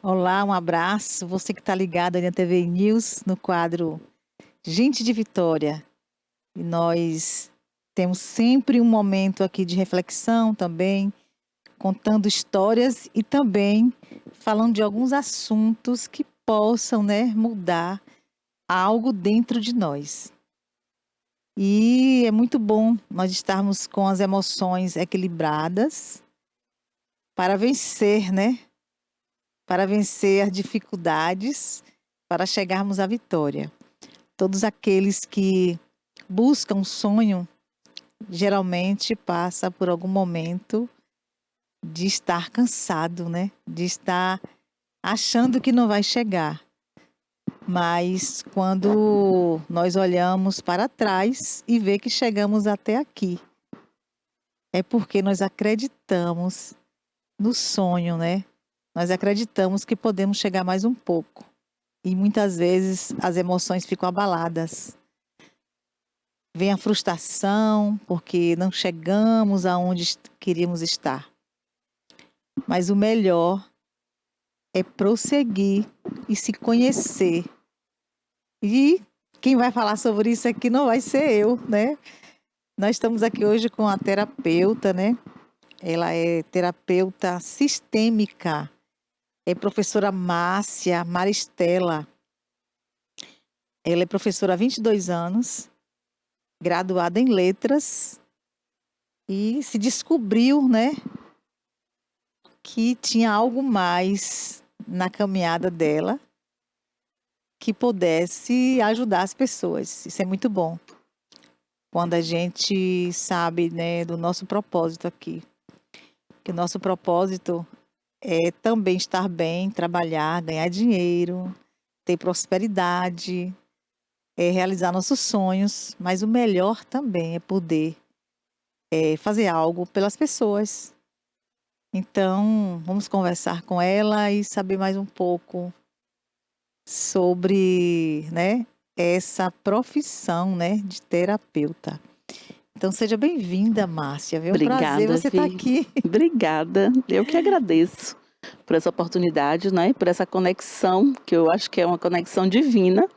Olá, um abraço. Você que está ligado aí na TV News, no quadro Gente de Vitória. E nós temos sempre um momento aqui de reflexão também, contando histórias e também falando de alguns assuntos que possam, mudar algo dentro de nós. E é muito bom nós estarmos com as emoções equilibradas para vencer, Para vencer as dificuldades, para chegarmos à vitória. Todos aqueles que buscam um sonho, geralmente passa por algum momento de estar cansado, De estar achando que não vai chegar. Mas quando nós olhamos para trás e vê que chegamos até aqui, é porque nós acreditamos no sonho, Nós acreditamos que podemos chegar mais um pouco. E muitas vezes as emoções ficam abaladas. Vem a frustração, porque não chegamos aonde queríamos estar. Mas o melhor é prosseguir e se conhecer. E quem vai falar sobre isso aqui não vai ser eu, Nós estamos aqui hoje com a terapeuta, Ela é terapeuta sistêmica. É professora Márcia Maristela. Ela é professora há 22 anos, graduada em letras e se descobriu, que tinha algo mais na caminhada dela que pudesse ajudar as pessoas. Isso é muito bom. Quando a gente sabe, do nosso propósito aqui. Que o nosso propósito é também estar bem, trabalhar, ganhar dinheiro, ter prosperidade, é realizar nossos sonhos, mas o melhor também é poder fazer algo pelas pessoas. Então, vamos conversar com ela e saber mais um pouco sobre, essa profissão, de terapeuta. Então, seja bem-vinda, Márcia. É um prazer Obrigada, você estar Vi. aqui. Obrigada. Eu que agradeço por essa oportunidade, por essa conexão, que eu acho que é uma conexão divina,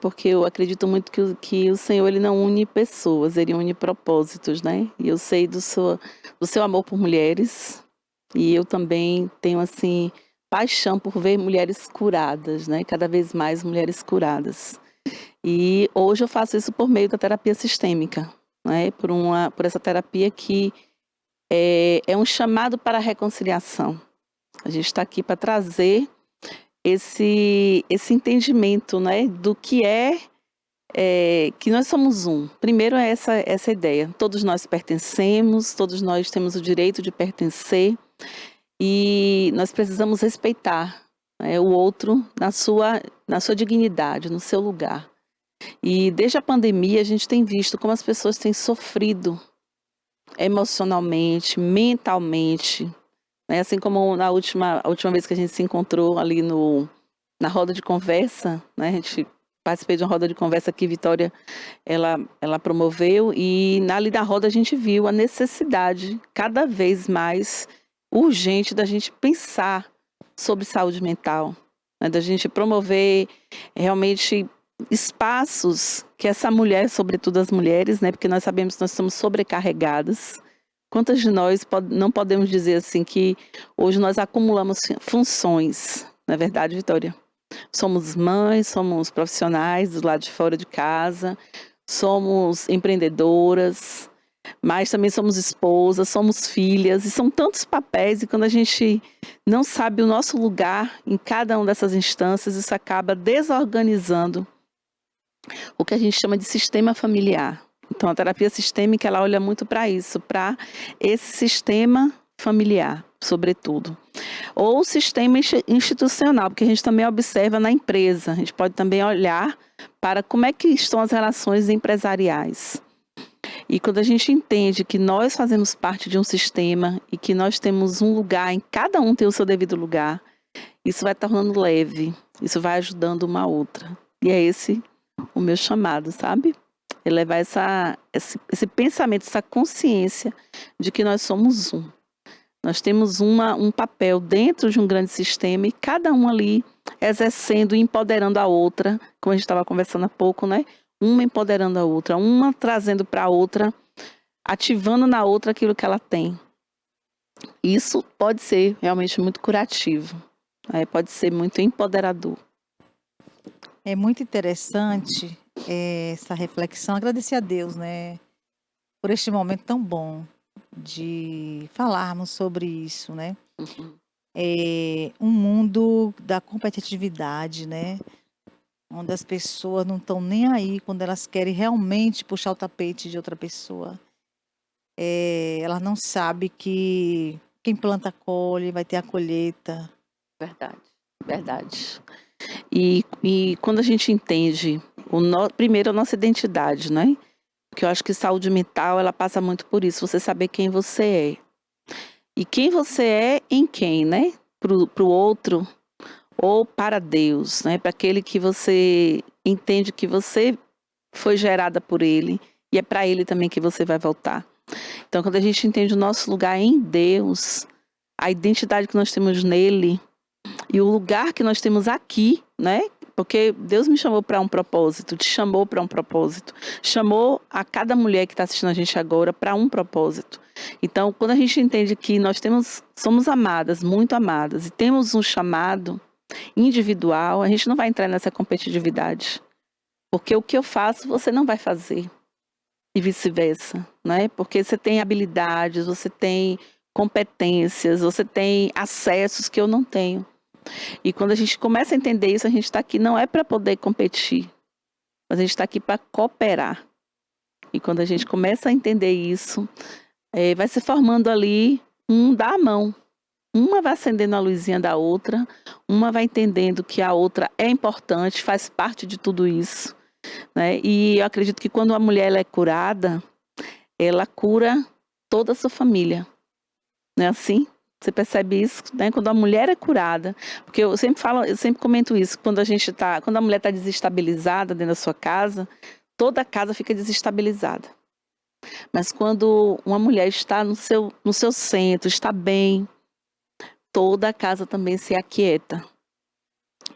porque eu acredito muito que o Senhor ele não une pessoas, ele une propósitos, E eu sei do seu amor por mulheres, e eu também tenho, assim, paixão por ver mulheres curadas, Cada vez mais mulheres curadas. E hoje eu faço isso por meio da terapia sistêmica, por essa terapia que é um chamado para a reconciliação. A gente está aqui para trazer esse entendimento, do que que nós somos um. Primeiro é essa ideia. Todos nós pertencemos, todos nós temos o direito de pertencer e nós precisamos respeitar o outro na sua dignidade, no seu lugar. E desde a pandemia a gente tem visto como as pessoas têm sofrido emocionalmente, mentalmente, assim como a última vez que a gente se encontrou ali na roda de conversa, A gente participei de uma roda de conversa que Vitória ela promoveu e ali na roda a gente viu a necessidade cada vez mais urgente da gente pensar sobre saúde mental, da gente promover realmente espaços que essa mulher, sobretudo as mulheres, porque nós sabemos que nós estamos sobrecarregadas. Quantas de nós não podemos dizer assim que hoje nós acumulamos funções, não é verdade, Vitória? Somos mães, somos profissionais do lado de fora de casa, somos empreendedoras, mas também somos esposas, somos filhas, e são tantos papéis, e quando a gente não sabe o nosso lugar em cada uma dessas instâncias, isso acaba desorganizando o que a gente chama de sistema familiar. Então, a terapia sistêmica, ela olha muito para isso, para esse sistema familiar, sobretudo. Ou o sistema institucional, porque a gente também observa na empresa, a gente pode também olhar para como é que estão as relações empresariais. E quando a gente entende que nós fazemos parte de um sistema e que nós temos um lugar, em cada um tem o seu devido lugar, isso vai tornando leve, isso vai ajudando uma a outra. E é esse o meu chamado, sabe? Elevar esse pensamento, essa consciência de que nós somos um. Nós temos um papel dentro de um grande sistema e cada um ali exercendo e empoderando a outra, como a gente estava conversando há pouco, né? Uma empoderando a outra, uma trazendo para a outra, ativando na outra aquilo que ela tem. Isso pode ser realmente muito curativo, né? Pode ser muito empoderador. É muito interessante essa reflexão. Agradecer a Deus, né, por este momento tão bom de falarmos sobre isso, né? Uhum. Um mundo da competitividade, né? Onde as pessoas não estão nem aí quando elas querem realmente puxar o tapete de outra pessoa. Elas não sabem que quem planta colhe, vai ter a colheita. Verdade, verdade. E quando a gente entende, primeiro a nossa identidade, né? Porque eu acho que saúde mental, ela passa muito por isso, você saber quem você é. E quem você é em quem, né? Pro outro ou para Deus, né? Para aquele que você entende que você foi gerada por Ele e é para Ele também que você vai voltar. Então, quando a gente entende o nosso lugar em Deus, a identidade que nós temos nele e o lugar que nós temos aqui, né? Porque Deus me chamou para um propósito, te chamou para um propósito, chamou a cada mulher que está assistindo a gente agora para um propósito. Então, quando a gente entende que nós somos amadas, muito amadas, e temos um chamado individual, a gente não vai entrar nessa competitividade. Porque o que eu faço, você não vai fazer. E vice-versa, né? Porque você tem habilidades, você tem competências, você tem acessos que eu não tenho. E quando a gente começa a entender isso, a gente está aqui não é para poder competir, mas a gente está aqui para cooperar. E quando a gente começa a entender isso, vai se formando ali dá a mão. Uma vai acendendo a luzinha da outra, uma vai entendendo que a outra é importante, faz parte de tudo isso, né? E eu acredito que quando a mulher ela é curada, ela cura toda a sua família, não é assim? Você percebe isso, né? Quando a mulher é curada, porque eu sempre comento isso, quando a mulher está desestabilizada dentro da sua casa, toda a casa fica desestabilizada. Mas quando uma mulher está no seu centro, está bem, toda a casa também se aquieta.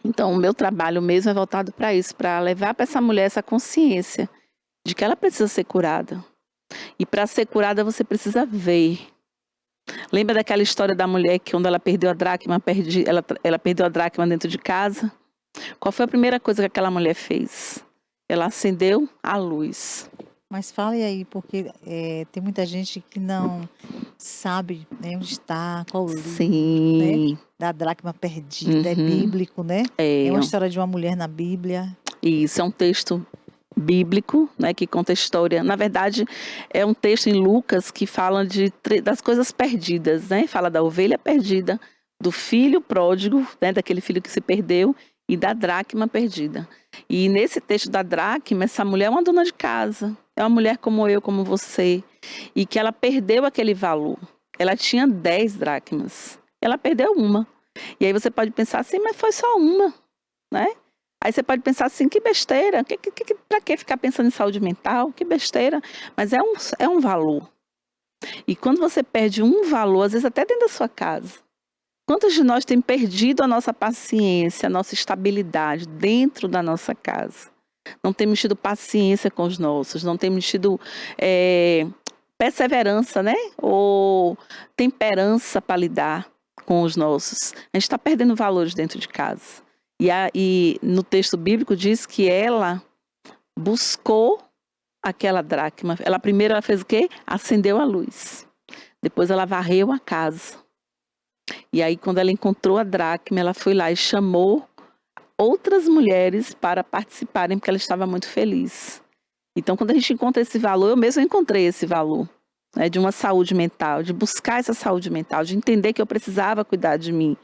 Então, o meu trabalho mesmo é voltado para isso, para levar para essa mulher essa consciência de que ela precisa ser curada. E para ser curada, você precisa ver. Lembra daquela história da mulher que quando ela perdeu a dracma, ela perdeu a dracma dentro de casa? Qual foi a primeira coisa que aquela mulher fez? Ela acendeu a luz. Mas fale aí, porque tem muita gente que não sabe, né, onde está, qual o livro, né, Sim. da dracma perdida. É Uhum. bíblico, né? É uma história de uma mulher na Bíblia. Isso é um texto bíblico, né, que conta a história. Na verdade, é um texto em Lucas que fala das coisas perdidas, né? Fala da ovelha perdida, do filho pródigo, né, daquele filho que se perdeu, e da dracma perdida. E nesse texto da dracma, essa mulher é uma dona de casa, é uma mulher como eu, como você, e que ela perdeu aquele valor. Ela tinha 10 dracmas, ela perdeu uma. E aí você pode pensar assim, mas foi só uma, né? Aí você pode pensar assim, que besteira, para que ficar pensando em saúde mental? Que besteira, mas é um valor. E quando você perde um valor, às vezes até dentro da sua casa, quantos de nós têm perdido a nossa paciência, a nossa estabilidade dentro da nossa casa? Não temos tido paciência com os nossos, não temos tido perseverança, né? Ou temperança para lidar com os nossos. A gente está perdendo valores dentro de casa. E no texto bíblico diz que ela buscou aquela dracma. Primeiro ela fez o quê? Acendeu a luz. Depois ela varreu a casa. E aí quando ela encontrou a dracma, ela foi lá e chamou outras mulheres para participarem, porque ela estava muito feliz. Então quando a gente encontra esse valor, eu mesmo encontrei esse valor, né, de uma saúde mental, de buscar essa saúde mental, de entender que eu precisava cuidar de mim,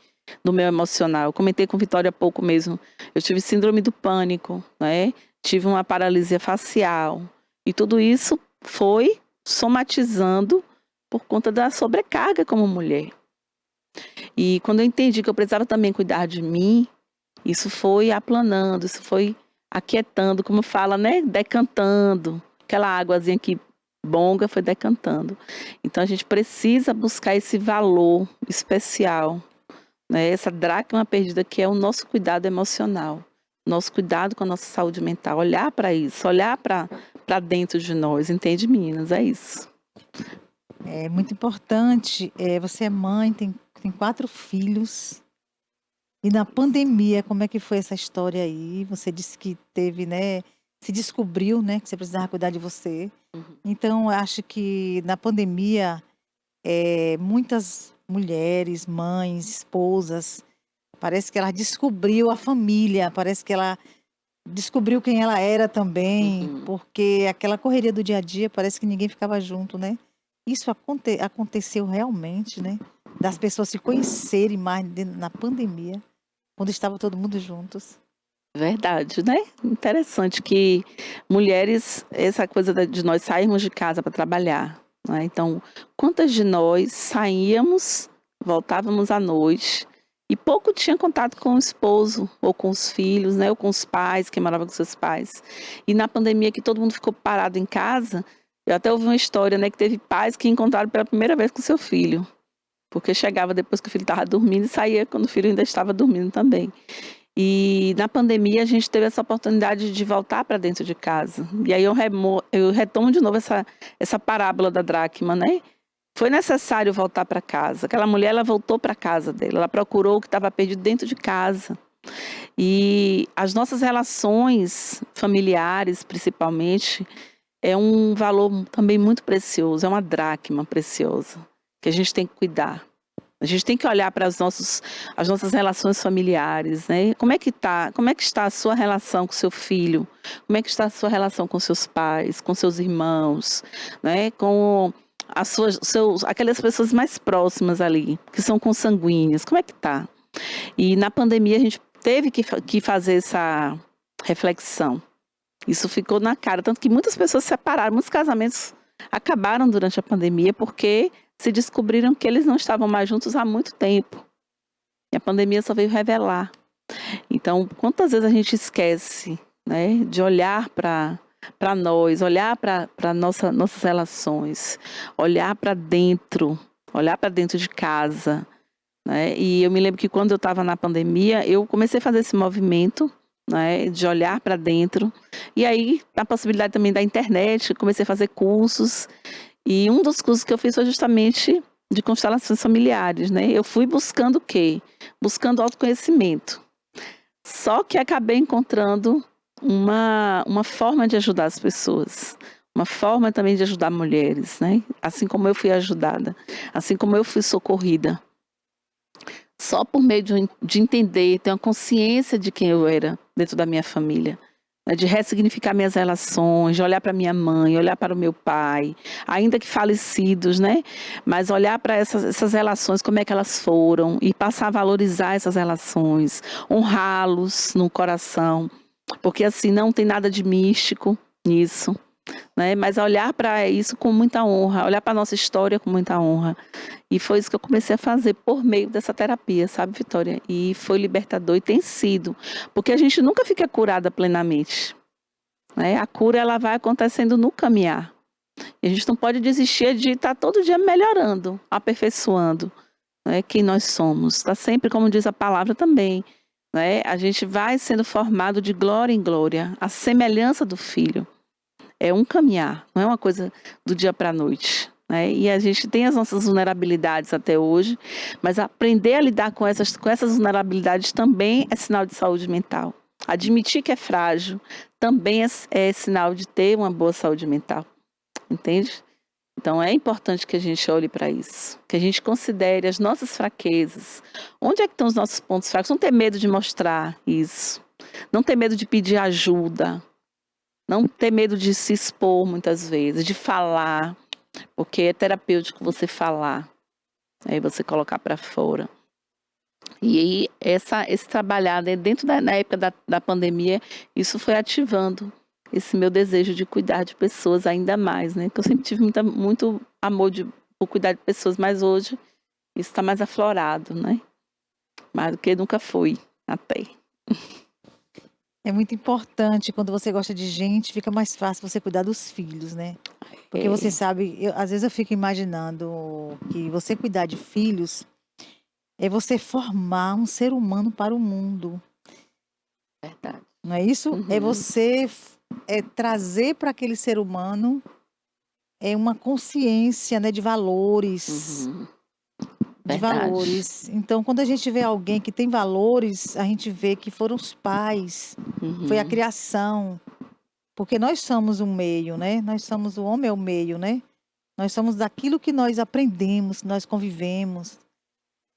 do meu emocional. Eu comentei com Vitória há pouco mesmo. Eu tive síndrome do pânico, né? Tive uma paralisia facial. E tudo isso foi somatizando por conta da sobrecarga como mulher. E quando eu entendi que eu precisava também cuidar de mim, isso foi aplanando, isso foi aquietando, como fala, né? Decantando. Aquela águazinha que bonga foi decantando. Então a gente precisa buscar esse valor especial, né? Essa dracma perdida que é o nosso cuidado emocional, nosso cuidado com a nossa saúde mental, olhar para isso, olhar para dentro de nós, entende, meninas? É isso. É muito importante. Você é mãe, tem 4 filhos. E na pandemia, como é que foi essa história aí? Você disse que teve, né? Se descobriu, né? Que você precisava cuidar de você. Uhum. Então, eu acho que na pandemia, muitas mulheres, mães, esposas, parece que ela descobriu a família, parece que ela descobriu quem ela era também, Uhum. porque aquela correria do dia a dia, parece que ninguém ficava junto, né? Isso aconteceu realmente, né? Das pessoas se conhecerem mais na pandemia, quando estava todo mundo juntos. Verdade, né? Interessante que mulheres, essa coisa de nós sairmos de casa para trabalhar, né? Então, quantas de nós saíamos, voltávamos à noite e pouco tinha contato com o esposo ou com os filhos, né? Ou com os pais, quem morava com seus pais. E na pandemia que todo mundo ficou parado em casa, eu até ouvi uma história, né? Que teve pais que encontraram pela primeira vez com seu filho, porque chegava depois que o filho estava dormindo e saía quando o filho ainda estava dormindo também. E na pandemia a gente teve essa oportunidade de voltar para dentro de casa. E aí eu retomo de novo essa parábola da dracma, né? Foi necessário voltar para casa. Aquela mulher, ela voltou para casa dela, ela procurou o que estava perdido dentro de casa. E as nossas relações familiares, principalmente, é um valor também muito precioso, é uma dracma preciosa, que a gente tem que cuidar. A gente tem que olhar para as nossas relações familiares, né? Como é que está a sua relação com seu filho? Como é que está a sua relação com seus pais, com seus irmãos, né? Com aquelas pessoas mais próximas ali, que são consanguíneas. Como é que está? E na pandemia a gente teve que fazer essa reflexão. Isso ficou na cara, tanto que muitas pessoas se separaram, muitos casamentos acabaram durante a pandemia porque se descobriram que eles não estavam mais juntos há muito tempo. E a pandemia só veio revelar. Então, quantas vezes a gente esquece, né, de olhar para nós, olhar para nossas relações, olhar para dentro de casa, né? E eu me lembro que quando eu estava na pandemia, eu comecei a fazer esse movimento, né, de olhar para dentro. E aí, a possibilidade também da internet, comecei a fazer cursos. E um dos cursos que eu fiz foi justamente de constelações familiares, né? Eu fui buscando o quê? Buscando autoconhecimento. Só que acabei encontrando uma forma de ajudar as pessoas. Uma forma também de ajudar mulheres, né? Assim como eu fui ajudada. Assim como eu fui socorrida. Só por meio de entender, ter uma consciência de quem eu era dentro da minha família, né, de ressignificar minhas relações, de olhar para minha mãe, olhar para o meu pai, ainda que falecidos, né? Mas olhar para essas relações, como é que elas foram, e passar a valorizar essas relações, honrá-los no coração, porque assim não tem nada de místico nisso, né? Mas olhar para isso com muita honra, olhar para a nossa história com muita honra. E foi isso que eu comecei a fazer por meio dessa terapia, sabe, Vitória? E foi libertador e tem sido, porque a gente nunca fica curada plenamente, né? A cura ela vai acontecendo no caminhar. E a gente não pode desistir de estar todo dia melhorando, aperfeiçoando, né, quem nós somos. Está sempre, como diz a palavra também, né? A gente vai sendo formado de glória em glória, a semelhança do Filho. É um caminhar, não é uma coisa do dia para a noite, né? E a gente tem as nossas vulnerabilidades até hoje, mas aprender a lidar com essas vulnerabilidades também é sinal de saúde mental. Admitir que é frágil também é sinal de ter uma boa saúde mental, entende? Então é importante que a gente olhe para isso, que a gente considere as nossas fraquezas. Onde é que estão os nossos pontos fracos? Não ter medo de mostrar isso, não ter medo de pedir ajuda, não ter medo de se expor muitas vezes, de falar, porque é terapêutico você falar, aí você colocar para fora. E aí, esse trabalhar, né, dentro na época da pandemia, isso foi ativando esse meu desejo de cuidar de pessoas ainda mais, né? Porque eu sempre tive muito amor por cuidar de pessoas, mas hoje isso está mais aflorado, né? Mais do que nunca foi, até. É muito importante quando você gosta de gente, fica mais fácil você cuidar dos filhos, né? Porque você É sabe, às vezes eu fico imaginando que você cuidar de filhos é você formar um ser humano para o mundo, verdade. não é isso? É Uhum, você trazer para aquele ser humano uma consciência, né, de valores, uhum, de verdade. valores. Então, quando a gente vê alguém que tem valores, a gente vê que foram os pais, foi a Uhum, criação, porque nós somos o meio, né? Nós somos o homem é o meio, né? Nós somos daquilo que nós aprendemos, nós convivemos.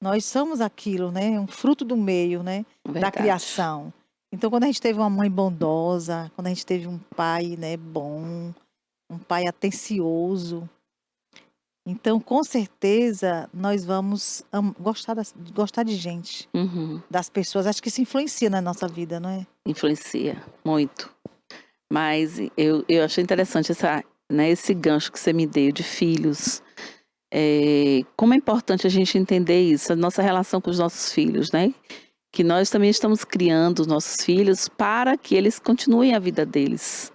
Nós somos aquilo, né? Um fruto do meio, né? Da verdade. criação. Então, quando a gente teve uma mãe bondosa, quando a gente teve um pai, né, bom, um pai atencioso, então, com certeza, nós vamos gostar de gente, Uhum, das pessoas. Acho que isso influencia na nossa vida, não é? influencia muito. Mas eu achei interessante esse gancho que você me deu de filhos. Como é importante a gente entender isso, a nossa relação com os nossos filhos, né? Que nós também estamos criando os nossos filhos para que eles continuem a vida deles.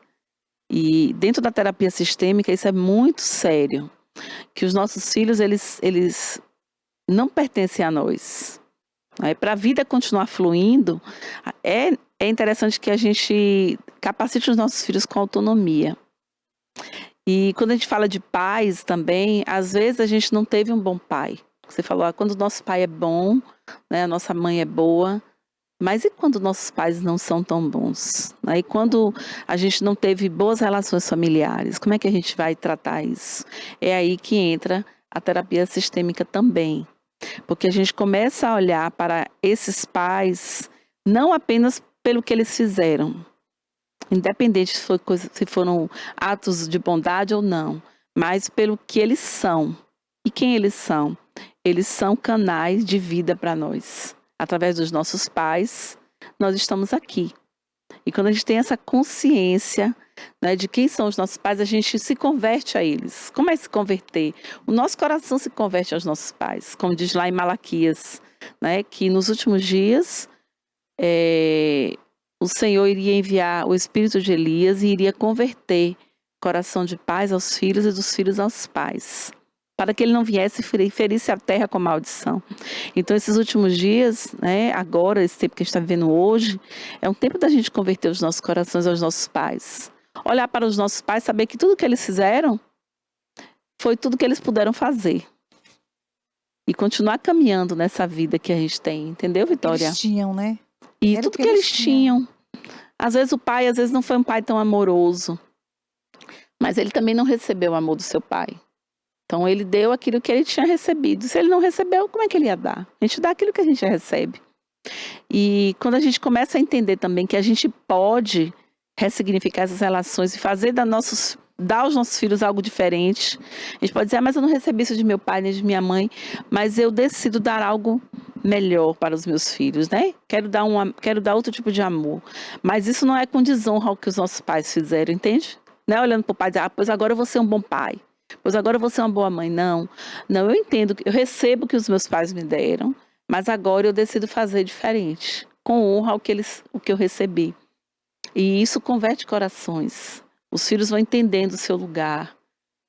E dentro da terapia sistêmica isso é muito sério, que os nossos filhos eles não pertencem a nós. Para a vida continuar fluindo, é interessante que a gente capacite os nossos filhos com autonomia. E quando a gente fala de pais também, às vezes a gente não teve um bom pai. Você falou, quando o nosso pai é bom, né, a nossa mãe é boa, mas e quando nossos pais não são tão bons? Né? E quando a gente não teve boas relações familiares, como é que a gente vai tratar isso? É aí que entra a terapia sistêmica também. Porque a gente começa a olhar para esses pais não apenas pelo que eles fizeram, independente se foram atos de bondade ou não, mas pelo que eles são. E quem eles são? Eles são canais de vida para nós. Através dos nossos pais, nós estamos aqui. E quando a gente tem essa consciência, né, de quem são os nossos pais, a gente se converte a eles. Como é se converter? O nosso coração se converte aos nossos pais, como diz lá em Malaquias, né, que nos últimos dias é, o Senhor iria enviar o espírito de Elias e iria converter o coração de pais aos filhos e dos filhos aos pais, para que ele não viesse e ferisse a terra com maldição. Então, esses últimos dias, né, agora, esse tempo que a gente está vivendo hoje, é um tempo da gente converter os nossos corações aos nossos pais. Olhar para os nossos pais, saber que tudo que eles fizeram foi tudo que eles puderam fazer. E continuar caminhando nessa vida que a gente tem, entendeu, Eles Vitória? tinham, né? E Era o tudo que que eles eles tinham. tinham. Às vezes o pai, às vezes não foi um pai tão amoroso, mas ele também não recebeu o amor do seu pai. Então ele deu aquilo que ele tinha recebido. Se ele não recebeu, como é que ele ia dar? A gente dá aquilo que a gente recebe. E quando a gente começa a entender também que a gente pode ressignificar essas relações e dar aos nossos filhos algo diferente. A gente pode dizer, mas eu não recebi isso de meu pai nem de minha mãe, mas eu decido dar algo melhor para os meus filhos, né? Quero dar outro tipo de amor. Mas isso não é com desonra ao que os nossos pais fizeram, entende? Não é olhando para o pai e dizer, pois agora eu vou ser um bom pai. Pois agora eu vou ser uma boa mãe. Não. Não, eu entendo, eu recebo o que os meus pais me deram, mas agora eu decido fazer diferente, com honra o que eu recebi. E isso converte corações. Os filhos vão entendendo o seu lugar,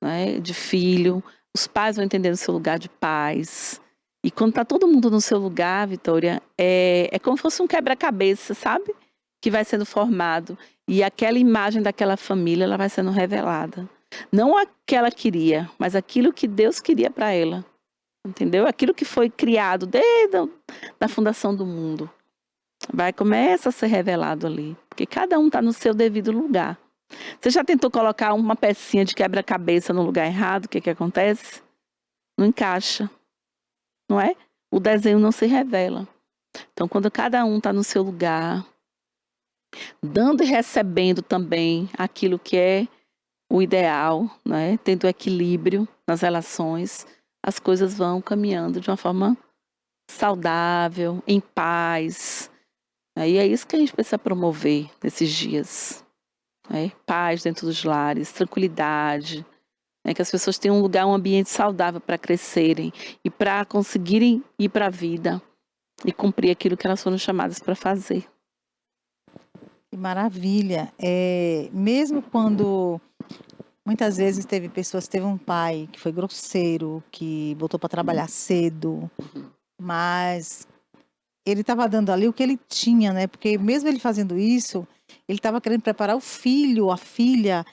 né, de filho, os pais vão entendendo o seu lugar de pais. E quando está todo mundo no seu lugar, Vitória, é como se fosse um quebra-cabeça, sabe? Que vai sendo formado. E aquela imagem daquela família, ela vai sendo revelada. Não a que ela queria, mas aquilo que Deus queria para ela. Entendeu? Aquilo que foi criado desde a fundação do mundo. Começa a ser revelado ali. Porque cada um está no seu devido lugar. Você já tentou colocar uma pecinha de quebra-cabeça no lugar errado? O que acontece? Não encaixa, não é? O desenho não se revela. Então, quando cada um está no seu lugar, dando e recebendo também aquilo que é o ideal, né? Tendo equilíbrio nas relações, as coisas vão caminhando de uma forma saudável, em paz. E é isso que a gente precisa promover nesses dias. Né? Paz dentro dos lares, tranquilidade, né? Que as pessoas tenham um lugar, um ambiente saudável para crescerem e para conseguirem ir para a vida e cumprir aquilo que elas foram chamadas para fazer. Que maravilha. Mesmo quando muitas vezes teve um pai que foi grosseiro, que botou para trabalhar cedo, Uhum. mas ele estava dando ali o que ele tinha, né? Porque mesmo ele fazendo isso, ele estava querendo preparar o filho, a filha,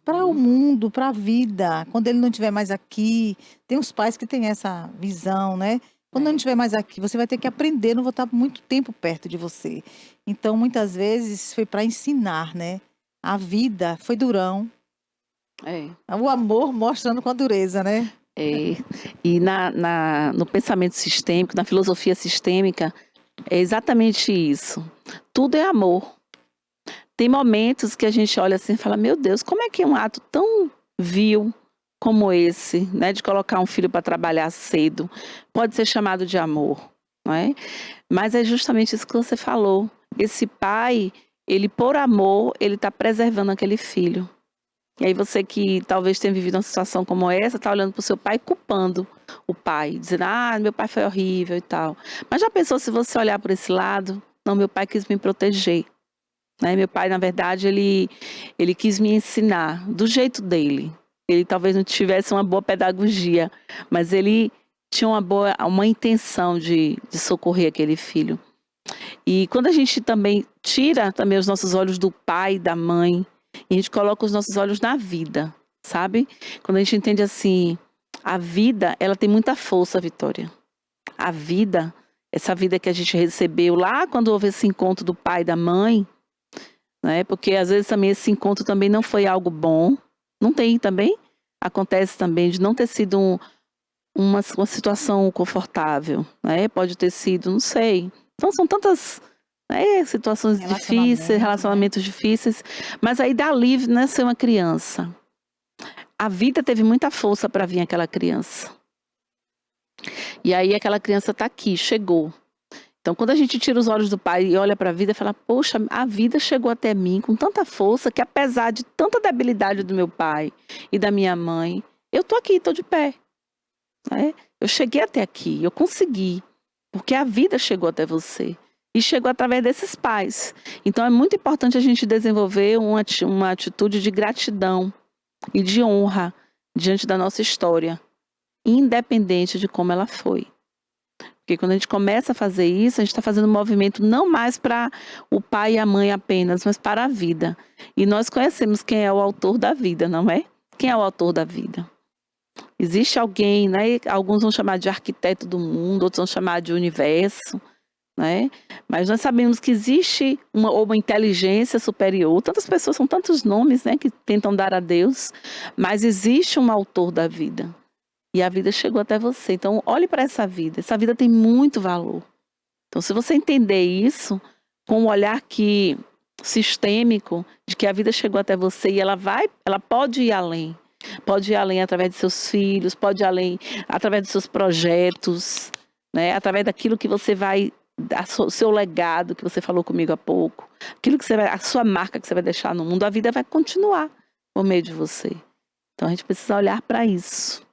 para o Uhum. mundo, para a vida. Quando ele não estiver mais aqui, tem os pais que têm essa visão, né? Quando eu não É, estiver mais aqui, você vai ter que aprender, não vou estar muito tempo perto de você. Então, muitas vezes foi para ensinar, né? A vida foi durão, é, o amor mostrando com a dureza, né? é. E no pensamento sistêmico, na filosofia sistêmica, é exatamente isso. Tudo é amor. Tem momentos que a gente olha assim e fala, meu Deus, como é que um ato tão vil como esse, né, de colocar um filho para trabalhar cedo, pode ser chamado de amor, não é? Mas é justamente isso que você falou. Esse pai, ele por amor, ele está preservando aquele filho. E aí você que talvez tenha vivido uma situação como essa, está olhando para o seu pai e culpando o pai, dizendo, meu pai foi horrível e tal. Mas já pensou se você olhar por esse lado? Não, meu pai quis me proteger. Né? Meu pai, na verdade, ele quis me ensinar do jeito dele. Ele talvez não tivesse uma boa pedagogia, mas ele tinha uma intenção de socorrer aquele filho. E quando a gente também tira também os nossos olhos do pai, da mãe, e a gente coloca os nossos olhos na vida, sabe? Quando a gente entende assim, a vida, ela tem muita força, Vitória. A vida, essa vida que a gente recebeu lá quando houve esse encontro do pai e da mãe, né? Porque às vezes também esse encontro também não foi algo bom. Não tem também? Acontece também de não ter sido uma situação confortável, né? Pode ter sido, não sei. Então são tantas, né, situações difíceis, Relacionamento, né? relacionamentos difíceis, mas aí dali nasceu uma criança. A vida teve muita força para vir aquela criança. E aí aquela criança está aqui, chegou. Então, quando a gente tira os olhos do pai e olha para a vida, fala, poxa, a vida chegou até mim com tanta força que apesar de tanta debilidade do meu pai e da minha mãe, eu tô aqui, tô de pé. Né? Eu cheguei até aqui, eu consegui, porque a vida chegou até você. E chegou através desses pais. Então, é muito importante a gente desenvolver uma atitude de gratidão e de honra diante da nossa história, independente de como ela foi. Porque quando a gente começa a fazer isso, a gente está fazendo um movimento não mais para o pai e a mãe apenas, mas para a vida. E nós conhecemos quem é o autor da vida, não é? Quem é o autor da vida? Existe alguém, né? Alguns vão chamar de arquiteto do mundo, outros vão chamar de universo, né? Mas nós sabemos que existe uma inteligência superior. Tantas pessoas, são tantos nomes, né, que tentam dar a Deus, mas existe um autor da vida. E a vida chegou até você. Então, olhe para essa vida. Essa vida tem muito valor. Então, se você entender isso, com um olhar sistêmico, de que a vida chegou até você e ela pode ir além. Pode ir além através de seus filhos, pode ir além através dos seus projetos, né? Através daquilo que você vai, o seu legado, que você falou comigo há pouco, aquilo que a sua marca que você vai deixar no mundo, a vida vai continuar por meio de você. Então, a gente precisa olhar para isso.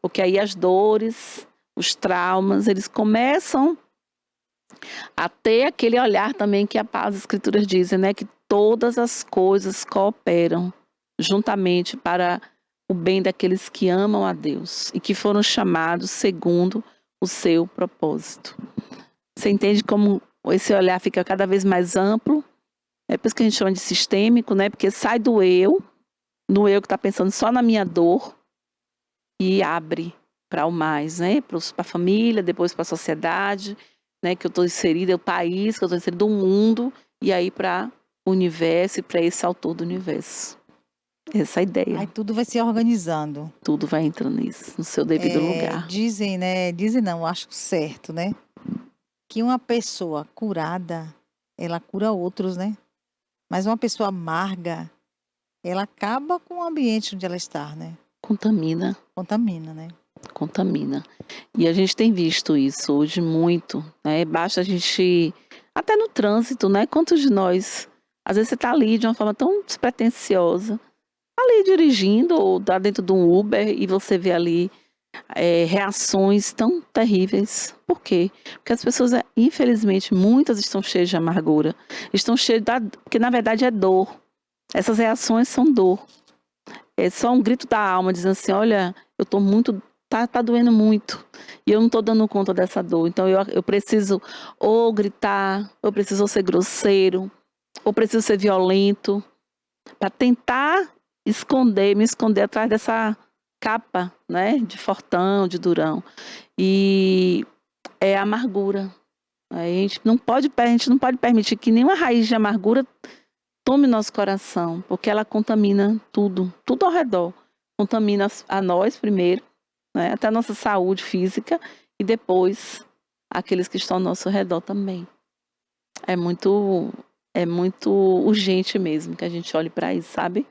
Porque aí as dores, os traumas, eles começam a ter aquele olhar também que as escrituras dizem, né? Que todas as coisas cooperam juntamente para o bem daqueles que amam a Deus e que foram chamados segundo o seu propósito. Você entende como esse olhar fica cada vez mais amplo? É por isso que a gente chama de sistêmico, né? Porque sai do eu, no eu que está pensando só na minha dor, e abre para o mais, né? Para a família, depois para a sociedade, né? Que eu estou inserida, o país, que eu estou inserida, o mundo, e aí para o universo e para esse autor do universo. Essa é a Aí ideia. tudo vai se organizando. Tudo vai entrando nisso, no seu devido lugar. Dizem, né? Dizem não, acho certo, né? Que uma pessoa curada, ela cura outros, né? Mas uma pessoa amarga, ela acaba com o ambiente onde ela está, né? Contamina, Contamina, né? contamina. E a gente tem visto isso hoje muito, né? Basta a gente, até no trânsito, né? Quantos de nós, às vezes você está ali de uma forma tão despretensiosa, ali dirigindo ou tá dentro de um Uber e você vê ali reações tão terríveis. Por quê? Porque as pessoas, infelizmente, muitas estão cheias de amargura. Estão cheias porque na verdade é dor. Essas reações são dor. É só um grito da alma dizendo assim, olha, eu tô muito, tá doendo muito. E eu não tô dando conta dessa dor. Então eu preciso ou gritar, ou preciso ser grosseiro, ou preciso ser violento, para tentar me esconder atrás dessa capa, né, de fortão, de durão. E é a amargura. A gente não pode permitir que nenhuma raiz de amargura tome nosso coração, porque ela contamina tudo, tudo ao redor. Contamina a nós primeiro, né, até a nossa saúde física e depois aqueles que estão ao nosso redor também. É muito urgente mesmo que a gente olhe para isso, sabe?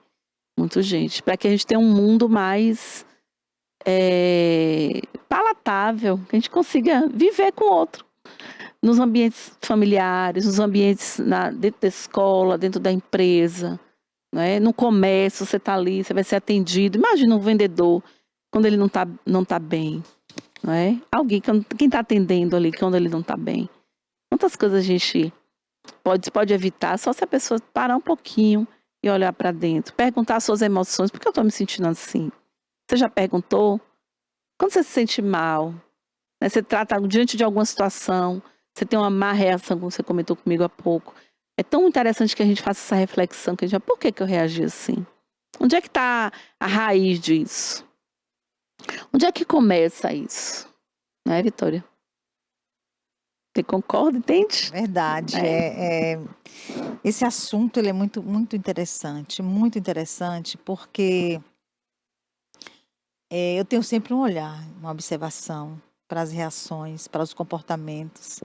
Muito urgente. Para que a gente tenha um mundo mais palatável, que a gente consiga viver com o outro. Nos ambientes familiares, nos ambientes dentro da escola, dentro da empresa, né? No comércio, você está ali, você vai ser atendido. Imagina um vendedor quando ele não tá bem. Não é? Alguém, quem está atendendo ali quando ele não está bem. Quantas coisas a gente pode evitar só se a pessoa parar um pouquinho e olhar para dentro. Perguntar as suas emoções. Por que eu estou me sentindo assim? Você já perguntou? Quando você se sente mal, né, você trata diante de alguma situação, você tem uma má reação, como você comentou comigo há pouco. É tão interessante que a gente faça essa reflexão, que a gente, por que eu reagi assim? Onde é que está a raiz disso? Onde é que começa isso? Não é, Vitória? Você concorda, entende? Verdade. Esse assunto ele é muito muito interessante, porque eu tenho sempre um olhar, uma observação para as reações, para os comportamentos.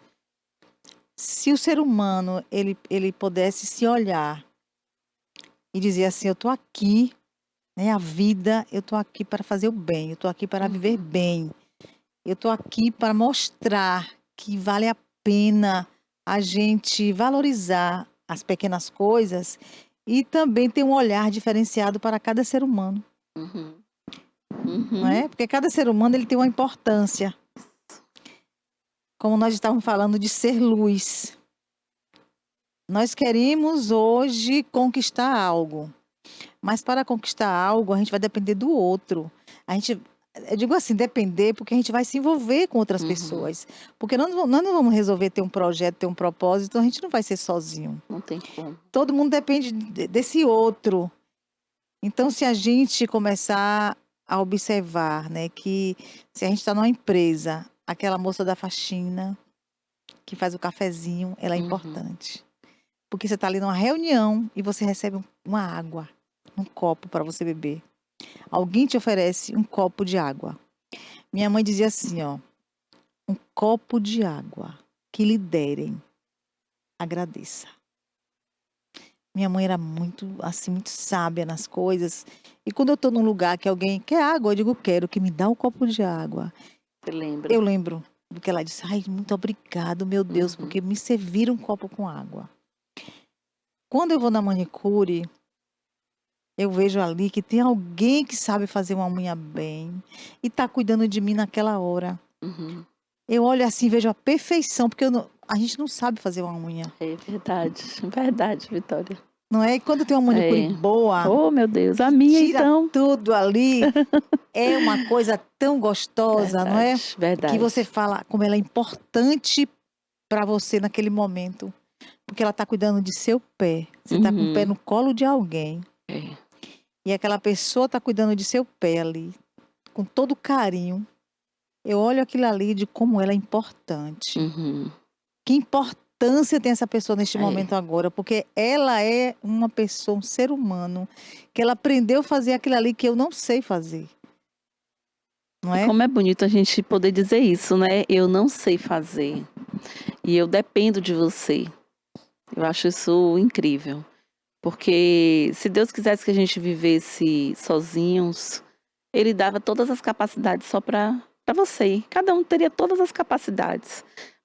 Se o ser humano ele pudesse se olhar e dizer assim, eu estou aqui, né, a vida, eu estou aqui para fazer o bem, eu estou aqui para viver bem, eu estou aqui para mostrar que vale a pena a gente valorizar as pequenas coisas e também ter um olhar diferenciado para cada ser humano, Uhum. não é? Porque cada ser humano ele tem uma importância. Como nós estávamos falando de ser luz. Nós queremos hoje conquistar algo, mas para conquistar algo a gente vai depender do outro. Eu digo assim, depender porque a gente vai se envolver com outras pessoas. Porque nós não vamos resolver ter um projeto, ter um propósito, então a gente não vai ser sozinho. Não tem como. Todo mundo depende desse outro. Então, se a gente começar a observar, né, que se a gente está numa empresa, aquela moça da faxina que faz o cafezinho, ela é importante. Porque você está ali numa reunião e você recebe uma água, um copo para você beber. Alguém te oferece um copo de água. Minha mãe dizia assim, ó, um copo de água que lhe derem, agradeça. Minha mãe era muito, assim, muito sábia nas coisas. E quando eu estou num lugar que alguém quer água, eu digo, quero, que me dá um copo de água. Você lembra? Eu lembro do que ela disse, ai, muito obrigado, meu Deus, porque me serviram um copo com água. Quando eu vou na manicure, eu vejo ali que tem alguém que sabe fazer uma unha bem e está cuidando de mim naquela hora. Eu olho assim, vejo a perfeição, porque a gente não sabe fazer uma unha. É verdade, Vitória. Não é? E quando tem uma manicure boa, oh, meu Deus, a minha tira então. tudo ali, é uma coisa tão gostosa, não é? Verdade. Que você fala como ela é importante para você naquele momento. Porque ela está cuidando de seu pé. Você está com o pé no colo de alguém. E aquela pessoa está cuidando de seu pé ali, com todo carinho. Eu olho aquilo ali de como ela é importante. Que importância tem essa pessoa neste momento agora? Porque ela é uma pessoa, um ser humano, que ela aprendeu a fazer aquilo ali que eu não sei fazer. Não é? Como é bonito a gente poder dizer isso, né? Eu não sei fazer. E eu dependo de você. Eu acho isso incrível. Porque se Deus quisesse que a gente vivesse sozinhos, Ele dava todas as capacidades só para você. Cada um teria todas as capacidades.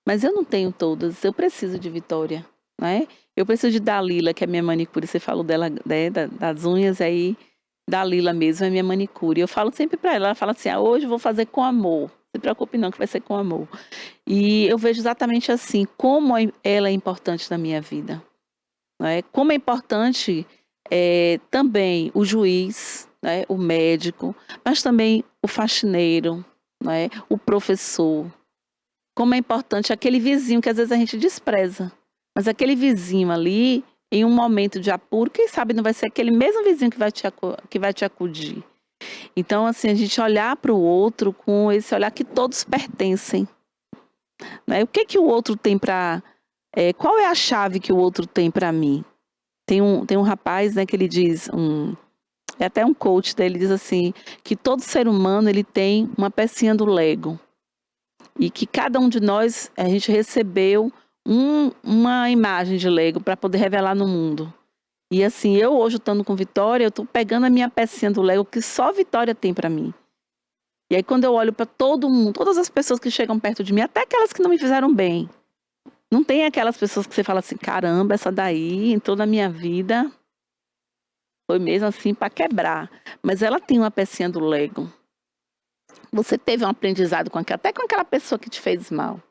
Mas eu não tenho todas. Eu preciso de Vitória, né? Eu preciso de Dalila, que é minha manicure. Você falou dela, né, das unhas aí. da Lila mesmo é minha manicure. Eu falo sempre para ela fala assim, hoje eu vou fazer com amor. Não se preocupe não, que vai ser com amor. E eu vejo exatamente assim, como ela é importante na minha vida. Né? Como é importante também o juiz, né? O médico, mas também o faxineiro, né? O professor. Como é importante aquele vizinho que às vezes a gente despreza. Mas aquele vizinho ali, em um momento de apuro, quem sabe não vai ser aquele mesmo vizinho que vai te acudir. Então, assim, a gente olhar para o outro com esse olhar que todos pertencem. Né? O que o outro tem para... qual é a chave que o outro tem para mim? Tem um rapaz, né, que ele diz... é até um coach dele, diz assim, que todo ser humano ele tem uma pecinha do Lego. E que cada um de nós, a gente recebeu uma imagem de Lego para poder revelar no mundo. E assim, eu hoje estando com Vitória, eu estou pegando a minha pecinha do Lego que só Vitória tem para mim. E aí quando eu olho para todo mundo, todas as pessoas que chegam perto de mim, até aquelas que não me fizeram bem, não tem aquelas pessoas que você fala assim, caramba, essa daí entrou na minha vida, foi mesmo assim para quebrar. Mas ela tem uma pecinha do Lego. Você teve um aprendizado até com aquela pessoa que te fez mal.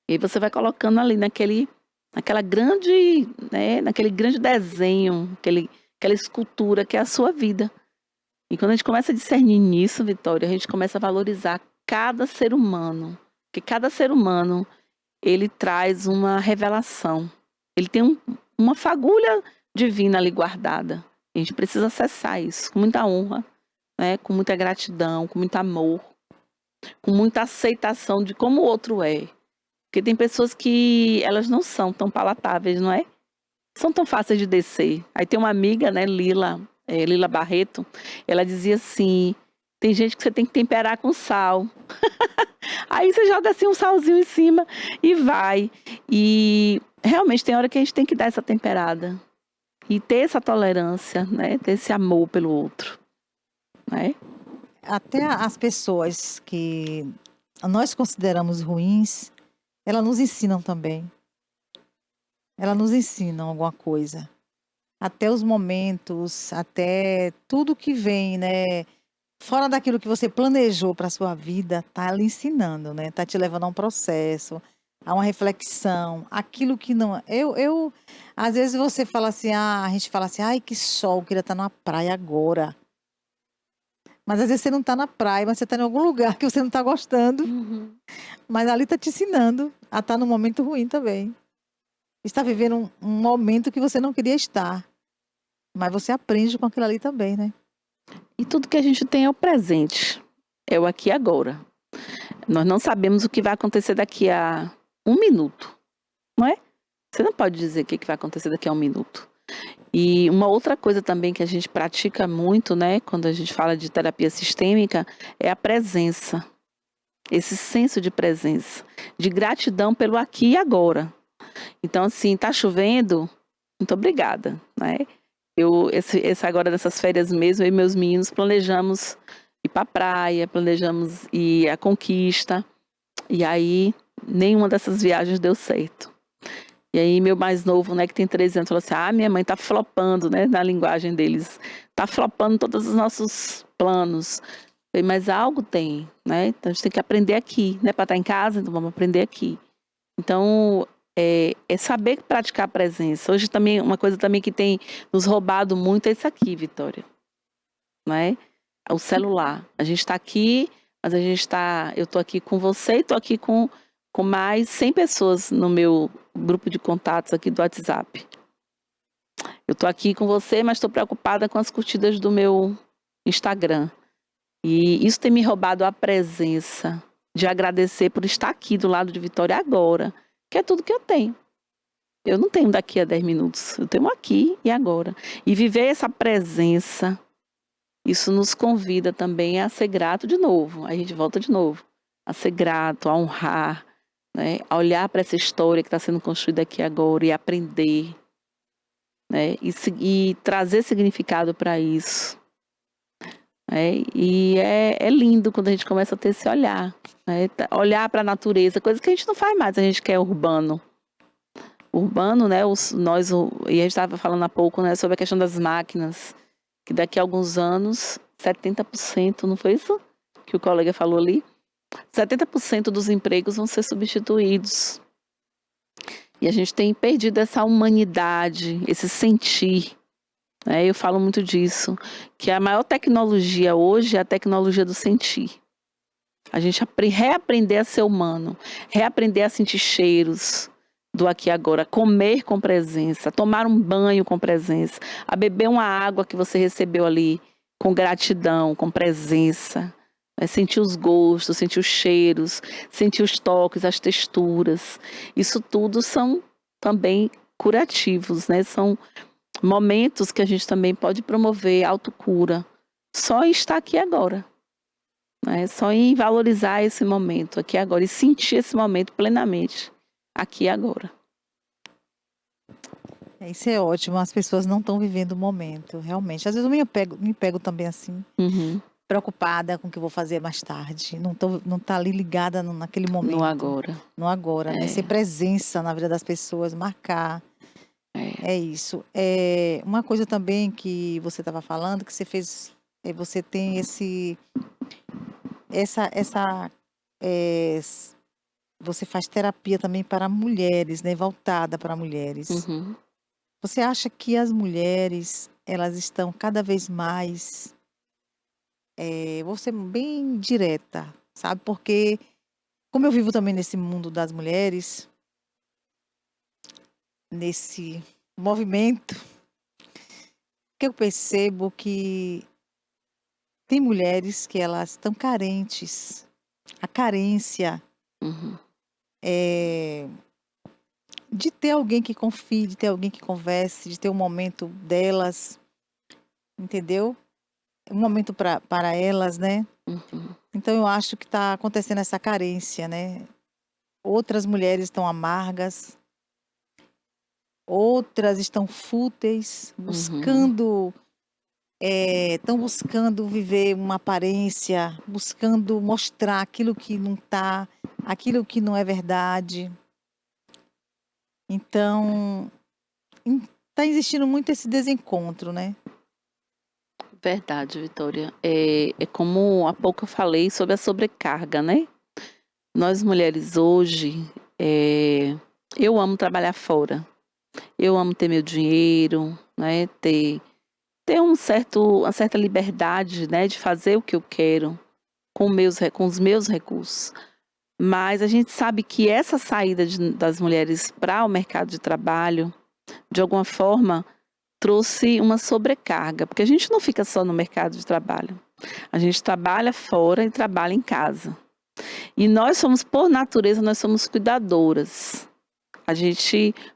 E aí você vai colocando ali naquela grande, né, naquele grande desenho, aquela escultura que é a sua vida. E quando a gente começa a discernir nisso, Vitória, a gente começa a valorizar cada ser humano. Porque cada ser humano, ele traz uma revelação. Ele tem uma fagulha divina ali guardada. A gente precisa acessar isso com muita honra, né, com muita gratidão, com muito amor, com muita aceitação de como o outro é. Porque tem pessoas que elas não são tão palatáveis, não é? São tão fáceis de descer. Aí tem uma amiga, né, Lila Barreto, ela dizia assim, tem gente que você tem que temperar com sal. Aí você joga assim um salzinho em cima e vai. E realmente tem hora que a gente tem que dar essa temperada. E ter essa tolerância, né? Ter esse amor pelo outro, né? Até as pessoas que nós consideramos ruins, elas nos ensinam também. Elas nos ensinam alguma coisa. Até os momentos, até tudo que vem, né? Fora daquilo que você planejou para a sua vida, tá lhe ensinando, né? Tá te levando a um processo, a uma reflexão, aquilo que não. Às vezes você fala assim, a gente fala assim, ai, que sol, eu queria estar numa praia agora. Mas às vezes você não está na praia, mas você está em algum lugar que você não está gostando. Uhum. Mas ali está te ensinando a estar num momento ruim também. Está vivendo um momento que você não queria estar. Mas você aprende com aquilo ali também, né? E tudo que a gente tem é o presente. É o aqui e agora. Nós não sabemos o que vai acontecer daqui a 1 minuto, não é? Você não pode dizer o que vai acontecer daqui a 1 minuto. E uma outra coisa também que a gente pratica muito, né, quando a gente fala de terapia sistêmica, é a presença. Esse senso de presença, de gratidão pelo aqui e agora. Então, assim, tá chovendo? Muito obrigada, né? Esse agora nessas férias mesmo, eu e meus meninos planejamos ir para a praia, planejamos ir à Conquista. E aí, nenhuma dessas viagens deu certo. E aí, meu mais novo, né, que tem 13 anos, falou assim, minha mãe tá flopando, né, na linguagem deles. Tá flopando todos os nossos planos. Eu falei, mas algo tem, né? Então, a gente tem que aprender aqui, né? Para estar em casa, então vamos aprender aqui. Então, é saber praticar a presença. Hoje também, uma coisa também que tem nos roubado muito é isso aqui, Vitória. Né? O celular. A gente está aqui, mas eu estou aqui com você e estou aqui com mais 100 pessoas no meu grupo de contatos aqui do WhatsApp. Eu estou aqui com você, mas estou preocupada com as curtidas do meu Instagram. E isso tem me roubado a presença de agradecer por estar aqui do lado de Vitória agora, que é tudo que eu tenho. Eu não tenho daqui a 10 minutos, eu tenho aqui e agora. E viver essa presença, isso nos convida também a ser grato de novo. Aí a gente volta de novo. A ser grato, a honrar, né? A olhar para essa história que está sendo construída aqui agora e aprender, né? E trazer significado para isso. E é lindo quando a gente começa a ter esse olhar. Né? Olhar para a natureza, coisa que a gente não faz mais, a gente quer urbano. Urbano, né? E a gente estava falando há pouco, né, sobre a questão das máquinas. que daqui a alguns anos, 70%, não foi isso que o colega falou ali? 70% dos empregos vão ser substituídos. E a gente tem perdido essa humanidade, esse sentir. Né? Eu falo muito disso, que a maior tecnologia hoje é a tecnologia do sentir. A gente reaprender a ser humano, reaprender a sentir cheiros do aqui e agora, comer com presença, tomar um banho com presença, a beber uma água que você recebeu ali com gratidão, com presença, né? Sentir os gostos, sentir os cheiros, sentir os toques, as texturas. Isso tudo são também curativos, né? São momentos que a gente também pode promover autocura, só em estar aqui agora. Né? Só em valorizar esse momento aqui agora e sentir esse momento plenamente aqui agora. Isso é ótimo, as pessoas não estão vivendo o momento, realmente. Às vezes eu me pego também assim, preocupada com o que eu vou fazer mais tarde. Não tá ali ligada naquele momento. No agora. No agora, né? Ser presença na vida das pessoas, marcar. É isso. Uma coisa também que você estava falando, que você fez, você tem você faz terapia também para mulheres, né? Voltada para mulheres. Você acha que as mulheres, elas estão cada vez mais, vou ser bem direta, sabe? Porque, como eu vivo também nesse mundo das mulheres, nesse movimento, que eu percebo que tem mulheres que elas estão carentes. A carência de ter alguém que confie, de ter alguém que converse, de ter um momento delas, entendeu? Um momento para elas, né? Então eu acho que está acontecendo essa carência, né? Outras mulheres estão amargas, outras estão fúteis, estão buscando viver uma aparência, buscando mostrar aquilo que não está, aquilo que não é verdade. Então, está existindo muito esse desencontro, né? Verdade, Vitória. É como há pouco eu falei sobre a sobrecarga, né? Nós mulheres hoje, eu amo trabalhar fora. Eu amo ter meu dinheiro, né? Ter uma certa liberdade, né? De fazer o que eu quero com os meus recursos. Mas a gente sabe que essa saída das mulheres para o mercado de trabalho, de alguma forma, trouxe uma sobrecarga, porque a gente não fica só no mercado de trabalho. A gente trabalha fora e trabalha em casa. E nós somos, por natureza, nós somos cuidadoras.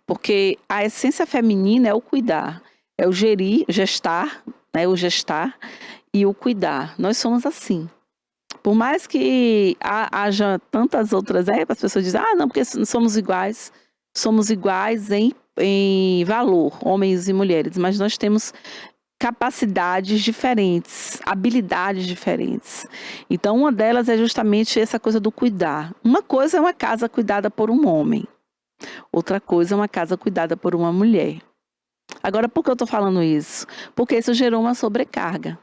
Porque a essência feminina é o cuidar, é o gestar, né, o gestar e o cuidar. Nós somos assim. Por mais que haja tantas outras, as pessoas dizem, não, porque somos iguais em valor, homens e mulheres, mas nós temos capacidades diferentes, habilidades diferentes. Então, uma delas é justamente essa coisa do cuidar. Uma coisa é uma casa cuidada por um homem, outra coisa é uma casa cuidada por uma mulher. Agora, por que eu estou falando isso? Porque isso gerou uma sobrecarga.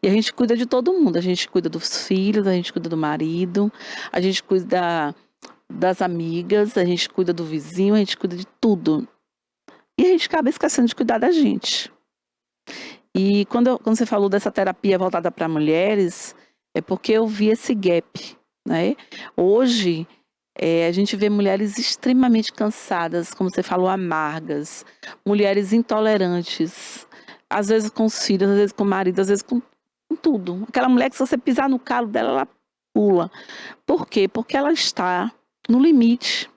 E a gente cuida de todo mundo, a gente cuida dos filhos, a gente cuida do marido, a gente cuida das amigas, a gente cuida do vizinho, a gente cuida de tudo. E a gente acaba esquecendo de cuidar da gente. E quando você falou dessa terapia voltada para mulheres, é porque eu vi esse gap, né? Hoje, a gente vê mulheres extremamente cansadas, como você falou, amargas, mulheres intolerantes, às vezes com os filhos, às vezes com o marido, às vezes com tudo. Aquela mulher que se você pisar no calo dela, ela pula. Por quê? Porque ela está no limite.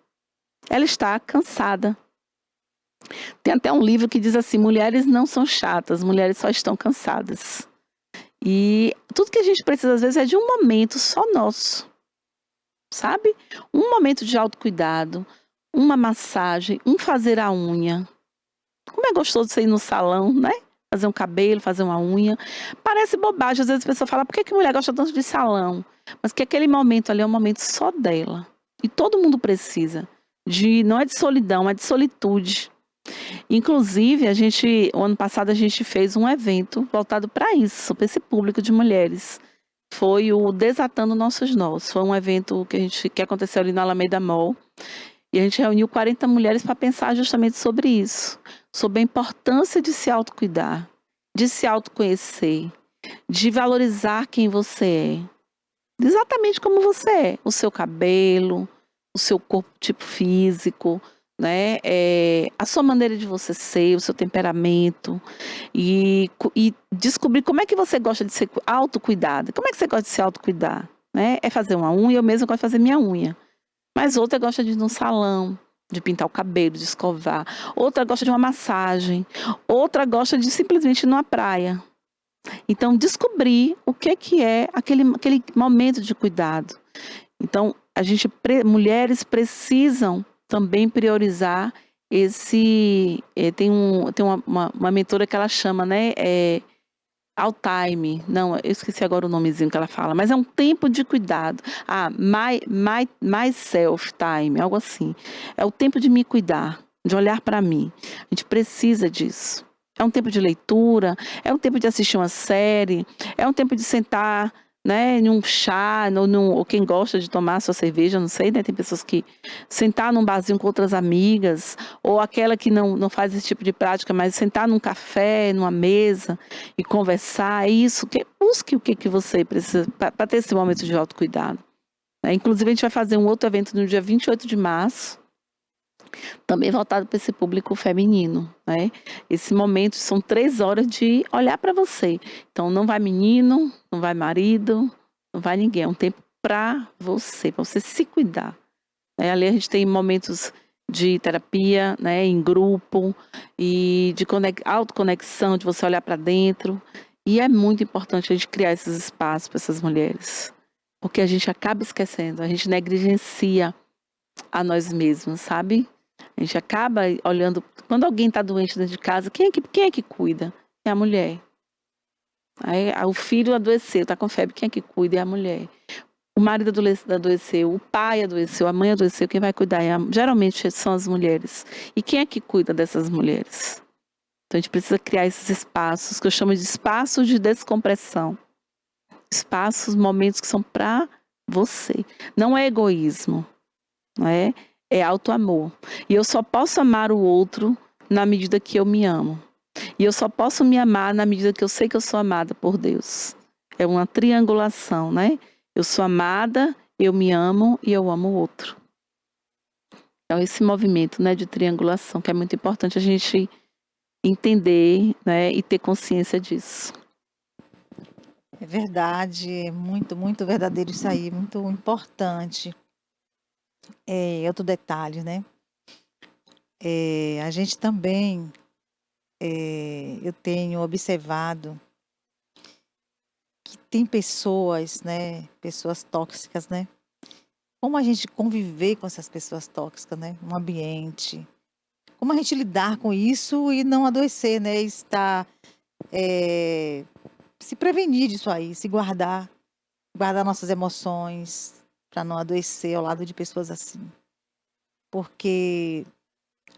Ela está cansada. Tem até um livro que diz assim, mulheres não são chatas, mulheres só estão cansadas. E tudo que a gente precisa, às vezes, é de um momento só nosso. Sabe? Um momento de autocuidado, uma massagem, fazer a unha. Como é gostoso você ir no salão, né? Fazer um cabelo, fazer uma unha. Parece bobagem, às vezes a pessoa fala, por que mulher gosta tanto de salão? Mas que aquele momento ali é um momento só dela. E todo mundo precisa. Não é de solidão, é de solitude. Inclusive, o ano passado a gente fez um evento voltado para isso, para esse público de mulheres. Foi o Desatando Nossos Nós. Foi um evento que aconteceu ali na Alameda Mall. E a gente reuniu 40 mulheres para pensar justamente sobre isso, sobre a importância de se autocuidar, de se autoconhecer, de valorizar quem você é, exatamente como você é, o seu cabelo, o seu corpo tipo físico, né? A sua maneira de você ser, o seu temperamento e descobrir como é que você gosta de ser autocuidada. Como é que você gosta de se autocuidar? Né? É fazer uma unha, eu mesma gosto de fazer minha unha. Mas outra gosta de ir num salão, de pintar o cabelo, de escovar. Outra gosta de uma massagem. Outra gosta de simplesmente ir numa praia. Então, descobrir o que é aquele momento de cuidado. Então, mulheres precisam também priorizar esse... tem uma mentora que ela chama, né? All time. Não, eu esqueci agora o nomezinho que ela fala. Mas é um tempo de cuidado. Myself time, algo assim. É o tempo de me cuidar, de olhar para mim. A gente precisa disso. É um tempo de leitura, é um tempo de assistir uma série, é um tempo de sentar, né, em um chá, ou quem gosta de tomar sua cerveja, não sei, né? Tem pessoas que sentar num barzinho com outras amigas, ou aquela que não faz esse tipo de prática, mas sentar num café, numa mesa e conversar, é isso. Busque o que você precisa para ter esse momento de autocuidado. Né? Inclusive, a gente vai fazer um outro evento no dia 28 de março, também voltado para esse público feminino, né? Esse momento são 3 horas de olhar para você. Então, não vai menino, não vai marido, não vai ninguém. É um tempo para você se cuidar. Né? Ali a gente tem momentos de terapia, né, em grupo, e de autoconexão, de você olhar para dentro. E é muito importante a gente criar esses espaços para essas mulheres. Porque a gente acaba esquecendo, a gente negligencia a nós mesmos, sabe? A gente acaba olhando, quando alguém está doente dentro de casa, quem é que cuida? É a mulher. Aí, o filho adoeceu, está com febre, quem é que cuida? É a mulher. O marido adoeceu, o pai adoeceu, a mãe adoeceu, quem vai cuidar? Geralmente são as mulheres. E quem é que cuida dessas mulheres? Então a gente precisa criar esses espaços, que eu chamo de espaços de descompressão. Espaços, momentos que são para você. Não é egoísmo. Não é? É auto-amor. E eu só posso amar o outro na medida que eu me amo. E eu só posso me amar na medida que eu sei que eu sou amada por Deus. É uma triangulação, né? Eu sou amada, eu me amo e eu amo o outro. Então, esse movimento, né, de triangulação, que é muito importante a gente entender, né, e ter consciência disso. É verdade, é muito, muito verdadeiro isso aí, muito importante. Outro detalhe, né? A gente também, eu tenho observado que tem pessoas, né? Pessoas tóxicas, né? Como a gente conviver com essas pessoas tóxicas, né? No ambiente. Como a gente lidar com isso e não adoecer, né? Estar, se prevenir disso aí, se guardar nossas emoções para não adoecer ao lado de pessoas assim. Porque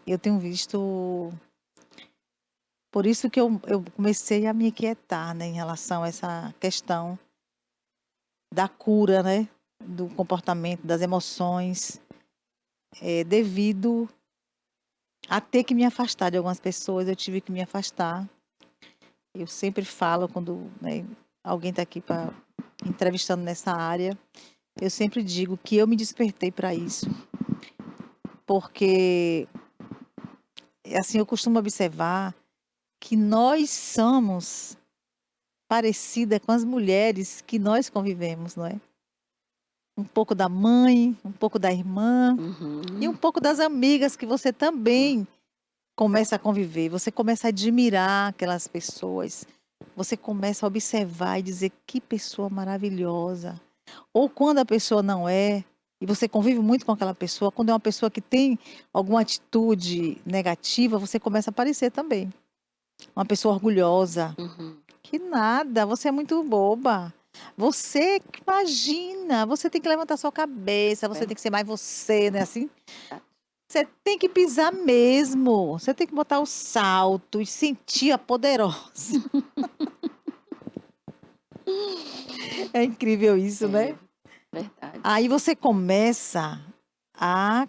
eu tenho visto, por isso que eu comecei a me inquietar, né, em relação a essa questão da cura, né, do comportamento, das emoções, devido a ter que me afastar de algumas pessoas, eu tive que me afastar. Eu sempre falo quando, né, alguém está aqui entrevistando nessa área, eu sempre digo que eu me despertei para isso, porque assim eu costumo observar que nós somos parecida com as mulheres que nós convivemos, não é? Um pouco da mãe, um pouco da irmã e um pouco das amigas que você também começa a conviver. Você começa a admirar aquelas pessoas. Você começa a observar e dizer que pessoa maravilhosa. Ou quando a pessoa não é, e você convive muito com aquela pessoa, quando é uma pessoa que tem alguma atitude negativa, você começa a parecer também. Uma pessoa orgulhosa. Que nada, você é muito boba. Você, imagina, você tem que levantar sua cabeça, você tem que ser mais você, né? Assim, Você tem que pisar mesmo. Você tem que botar o salto e sentir a poderosa. É incrível isso, né? Verdade. Aí você começa a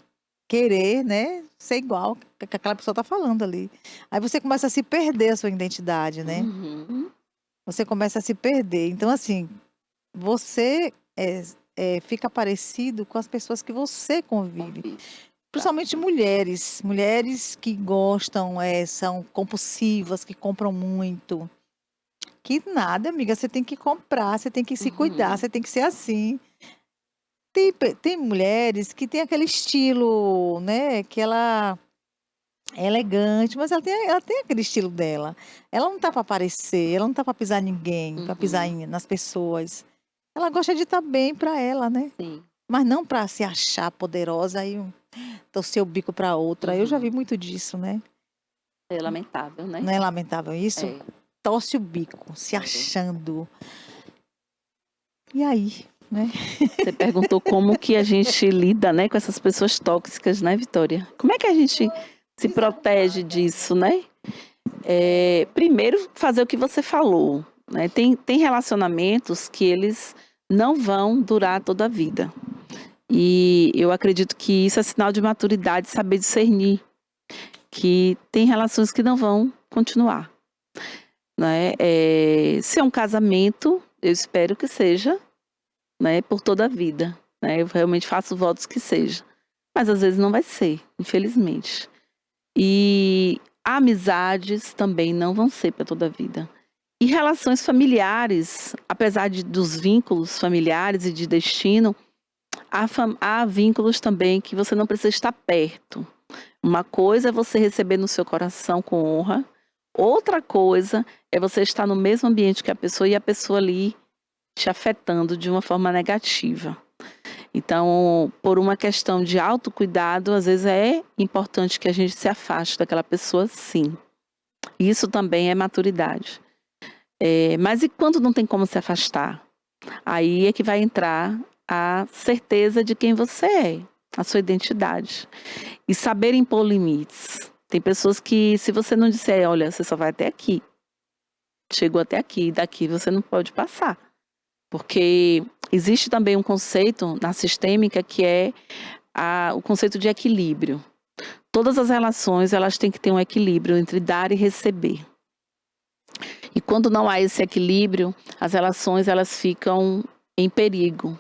querer, né, ser igual que aquela pessoa tá falando ali. Aí você começa a se perder a sua identidade, né? Uhum. Você começa a se perder. Então, assim, você fica parecido com as pessoas que você convive. Convive. Principalmente mulheres. Mulheres que gostam, são compulsivas, que compram muito. Que nada, amiga, você tem que comprar, você tem que se cuidar, Uhum. você tem que ser assim. Tem mulheres que têm aquele estilo, né? Que ela é elegante, mas ela tem aquele estilo dela. Ela não tá para aparecer, ela não tá para pisar em ninguém, para pisar Uhum. nas pessoas. Ela gosta de estar bem para ela, né? Sim. Mas não para se achar poderosa e torcer o bico para outra. Eu já vi Uhum. muito disso, né? É lamentável, né? Não é lamentável isso? É. Torce o bico, se É. achando. E aí, né? Você perguntou como que a gente lida, né, com essas pessoas tóxicas, né, Vitória? Como é que a gente se protege disso, né? Primeiro, fazer o que você falou, né? Tem relacionamentos que eles não vão durar toda a vida. E eu acredito que isso é sinal de maturidade, saber discernir que tem relações que não vão continuar, né? Se é um casamento, eu espero que seja, né, por toda a vida, né? Eu realmente faço votos que seja, mas às vezes não vai ser, infelizmente. E amizades também não vão ser para toda a vida. E relações familiares, apesar dos vínculos familiares e de destino, há vínculos também que você não precisa estar perto. Uma coisa é você receber no seu coração com honra, outra coisa é você estar no mesmo ambiente que a pessoa e a pessoa ali te afetando de uma forma negativa. Então, por uma questão de autocuidado, às vezes é importante que a gente se afaste daquela pessoa, sim. Isso também é maturidade. Mas e quando não tem como se afastar? Aí é que vai entrar a certeza de quem você é, a sua identidade. E saber impor limites. Tem pessoas que, se você não disser, olha, você só vai até aqui, chegou até aqui, daqui você não pode passar. Porque existe também um conceito na sistêmica que é o conceito de equilíbrio. Todas as relações, elas têm que ter um equilíbrio entre dar e receber. E quando não há esse equilíbrio, as relações, elas ficam em perigo.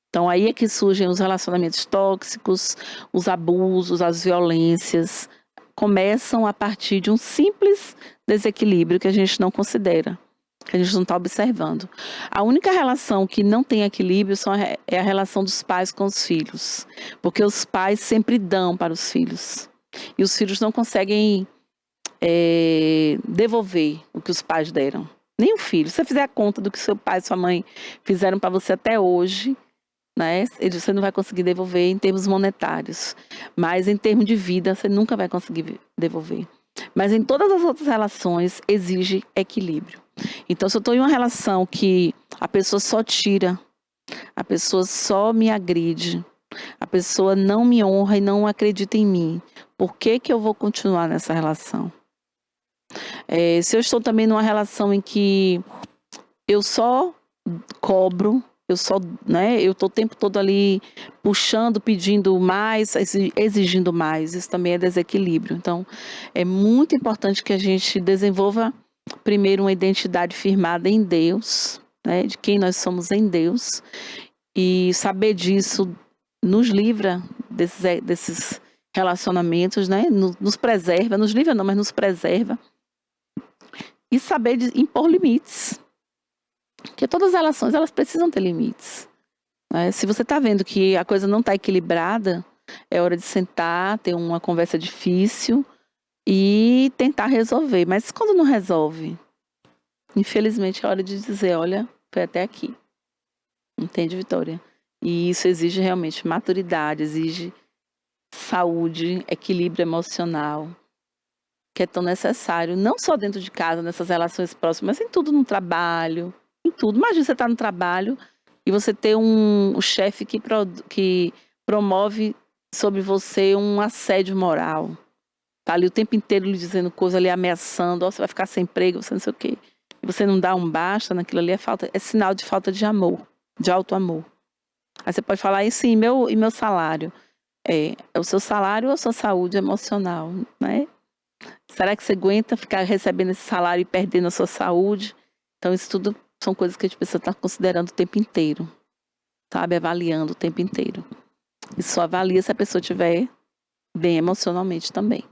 Então aí é que surgem os relacionamentos tóxicos, os abusos, as violências. Começam a partir de um simples desequilíbrio que a gente não considera, que a gente não está observando. A única relação que não tem equilíbrio é a relação dos pais com os filhos, porque os pais sempre dão para os filhos e os filhos não conseguem devolver o que os pais deram. Nem o filho. Se você fizer a conta do que seu pai e sua mãe fizeram para você até hoje, né, você não vai conseguir devolver em termos monetários, mas em termos de vida você nunca vai conseguir devolver. Mas em todas as outras relações exige equilíbrio. Então, se eu estou em uma relação que a pessoa só tira, a pessoa só me agride, a pessoa não me honra e não acredita em mim, por que eu vou continuar nessa relação? Se eu estou também numa relação em que eu só cobro, eu estou o tempo todo ali puxando, pedindo mais, exigindo mais, isso também é desequilíbrio. Então, é muito importante que a gente desenvolva primeiro uma identidade firmada em Deus, né, de quem nós somos em Deus, e saber disso nos livra desses relacionamentos, né, nos preserva, nos livra não, mas nos preserva, e saber impor limites, porque todas as relações elas precisam ter limites. Se você está vendo que a coisa não está equilibrada, é hora de sentar, ter uma conversa difícil e tentar resolver. Mas quando não resolve, infelizmente é hora de dizer, olha, foi até aqui. Entende, Vitória? E isso exige realmente maturidade, exige saúde, equilíbrio emocional, que é tão necessário, não só dentro de casa, nessas relações próximas, mas em tudo no trabalho, em tudo. Imagina você estar no trabalho e você ter um chefe que promove sobre você um assédio moral. Tá ali o tempo inteiro lhe dizendo coisa, ali ameaçando, ó, você vai ficar sem emprego, você não sei o quê. E você não dá um basta naquilo ali, é sinal de falta de amor, de alto amor. Aí você pode falar, e meu salário? É o seu salário ou a sua saúde emocional, né? Será que você aguenta ficar recebendo esse salário e perdendo a sua saúde? Então, isso tudo são coisas que a gente precisa estar considerando o tempo inteiro, sabe? Avaliando o tempo inteiro. E só avalia se a pessoa estiver bem emocionalmente também.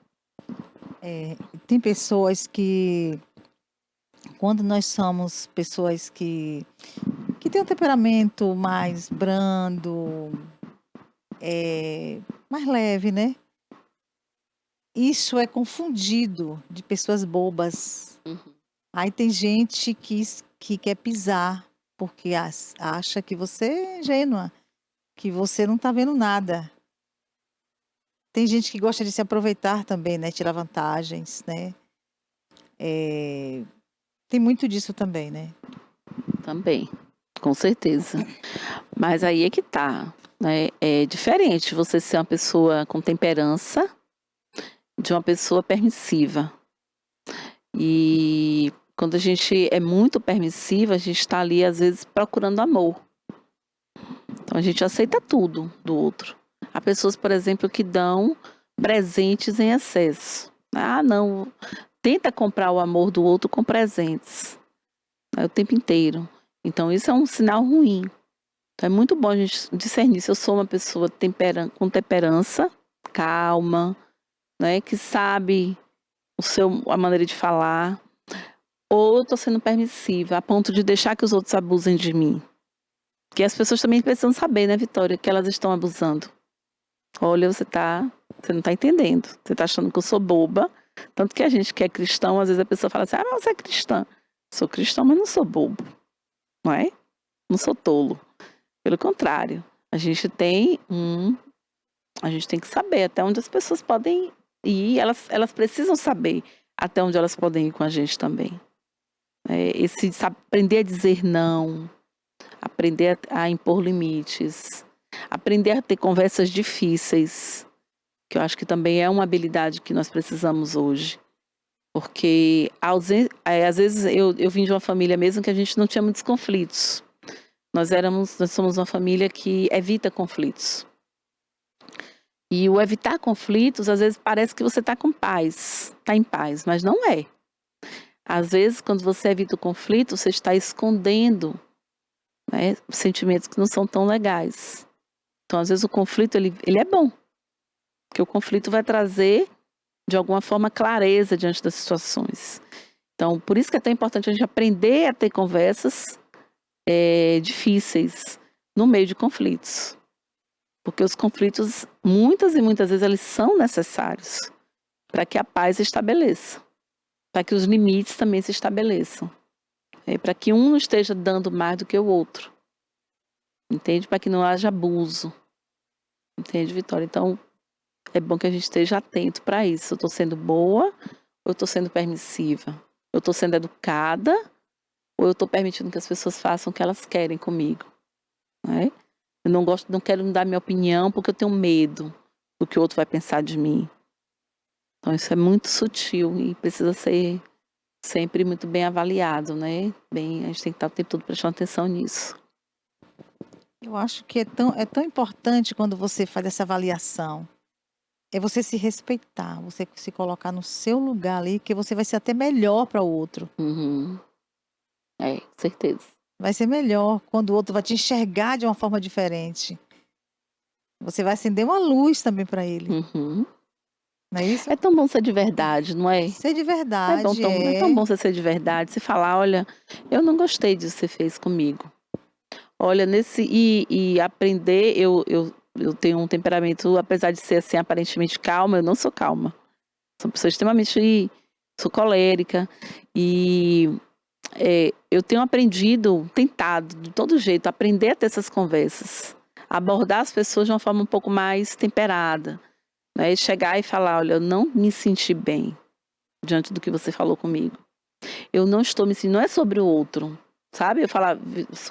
Tem pessoas que, quando nós somos pessoas que têm um temperamento mais brando, mais leve, né? Isso é confundido de pessoas bobas. Aí tem gente que quer pisar, porque acha que você é ingênua, que você não está vendo nada. Tem gente que gosta de se aproveitar também, né? Tirar vantagens, né? Tem muito disso também, né? Também, com certeza. Mas aí é que tá, né? É diferente você ser uma pessoa com temperança de uma pessoa permissiva. E quando a gente é muito permissiva, a gente está ali, às vezes, procurando amor. Então a gente aceita tudo do outro. Há pessoas, por exemplo, que dão presentes em excesso. Ah, não, tenta comprar o amor do outro com presentes, né, o tempo inteiro. Então isso é um sinal ruim. Então é muito bom a gente discernir se eu sou uma pessoa com temperança, calma, né, que sabe a maneira de falar, ou eu estou sendo permissiva a ponto de deixar que os outros abusem de mim. Porque as pessoas também precisam saber, né, Vitória, que elas estão abusando. Olha, você não está entendendo. Você está achando que eu sou boba. Tanto que a gente que é cristão, às vezes a pessoa fala assim, ah, mas você é cristã. Sou cristão, mas não sou bobo. Não é? Não sou tolo. Pelo contrário, a gente tem que saber até onde as pessoas podem ir. Elas precisam saber até onde elas podem ir com a gente também. Aprender a dizer não, aprender a impor limites, aprender a ter conversas difíceis, que eu acho que também é uma habilidade que nós precisamos hoje. Porque, às vezes, eu vim de uma família mesmo que a gente não tinha muitos conflitos. Nós somos uma família que evita conflitos. E o evitar conflitos, às vezes, parece que você está em paz, mas não é. Às vezes, quando você evita o conflito, você está escondendo, né, sentimentos que não são tão legais. Então, às vezes, o conflito ele é bom, porque o conflito vai trazer, de alguma forma, clareza diante das situações. Então, por isso que é tão importante a gente aprender a ter conversas difíceis no meio de conflitos. Porque os conflitos, muitas e muitas vezes, eles são necessários para que a paz se estabeleça, para que os limites também se estabeleçam, para que um não esteja dando mais do que o outro, entende? Para que não haja abuso, entende, Vitória? Então, é bom que a gente esteja atento para isso. Eu estou sendo boa ou eu estou sendo permissiva? Eu estou sendo educada ou eu estou permitindo que as pessoas façam o que elas querem comigo? Né? Eu não quero me dar minha opinião porque eu tenho medo do que o outro vai pensar de mim. Então isso é muito sutil e precisa ser sempre muito bem avaliado, né? A gente tem que estar o tempo todo prestando atenção nisso. Eu acho que é tão importante quando você faz essa avaliação. É você se respeitar, você se colocar no seu lugar ali, que você vai ser até melhor para o outro. Uhum. Certeza. Vai ser melhor quando o outro vai te enxergar de uma forma diferente. Você vai acender uma luz também para ele. Uhum. Não é isso? É tão bom ser de verdade, não é? Ser de verdade É tão bom você ser de verdade. Se falar, olha, eu não gostei disso que você fez comigo. Olha, e aprender, eu tenho um temperamento, apesar de ser assim, aparentemente calma, eu não sou calma. Sou uma pessoa extremamente, sou colérica. E eu tenho tentado, de todo jeito, aprender a ter essas conversas. Abordar as pessoas de uma forma um pouco mais temperada. Né? Chegar e falar, olha, eu não me senti bem diante do que você falou comigo. Eu não estou me sentindo, não é sobre o outro, sabe? Eu falar,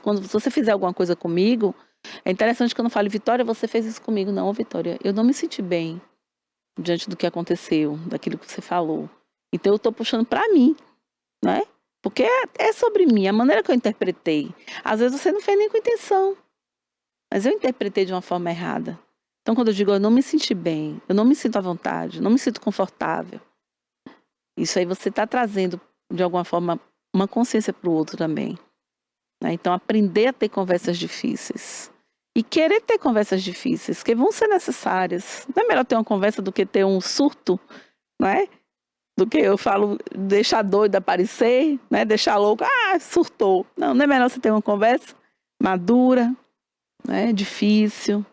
quando você fizer alguma coisa comigo, É interessante que eu não fale, Vitória, você fez isso comigo. Não, Vitória, eu não me senti bem diante do que aconteceu, daquilo que você falou. Então eu estou puxando para mim, né? Porque é sobre mim, a maneira que eu interpretei. Às vezes você não fez nem com intenção, mas eu interpretei de uma forma errada. Então quando eu digo eu não me senti bem, eu não me sinto à vontade, não me sinto confortável, isso aí você está trazendo de alguma forma uma consciência para o outro também, né? Então aprender a ter conversas difíceis e querer ter conversas difíceis, que vão ser necessárias. Não é melhor ter uma conversa do que ter um surto, não é? Do que eu falo, deixar doido aparecer, né? Deixar louco, surtou. Não, não é melhor você ter uma conversa madura, né? Difícil,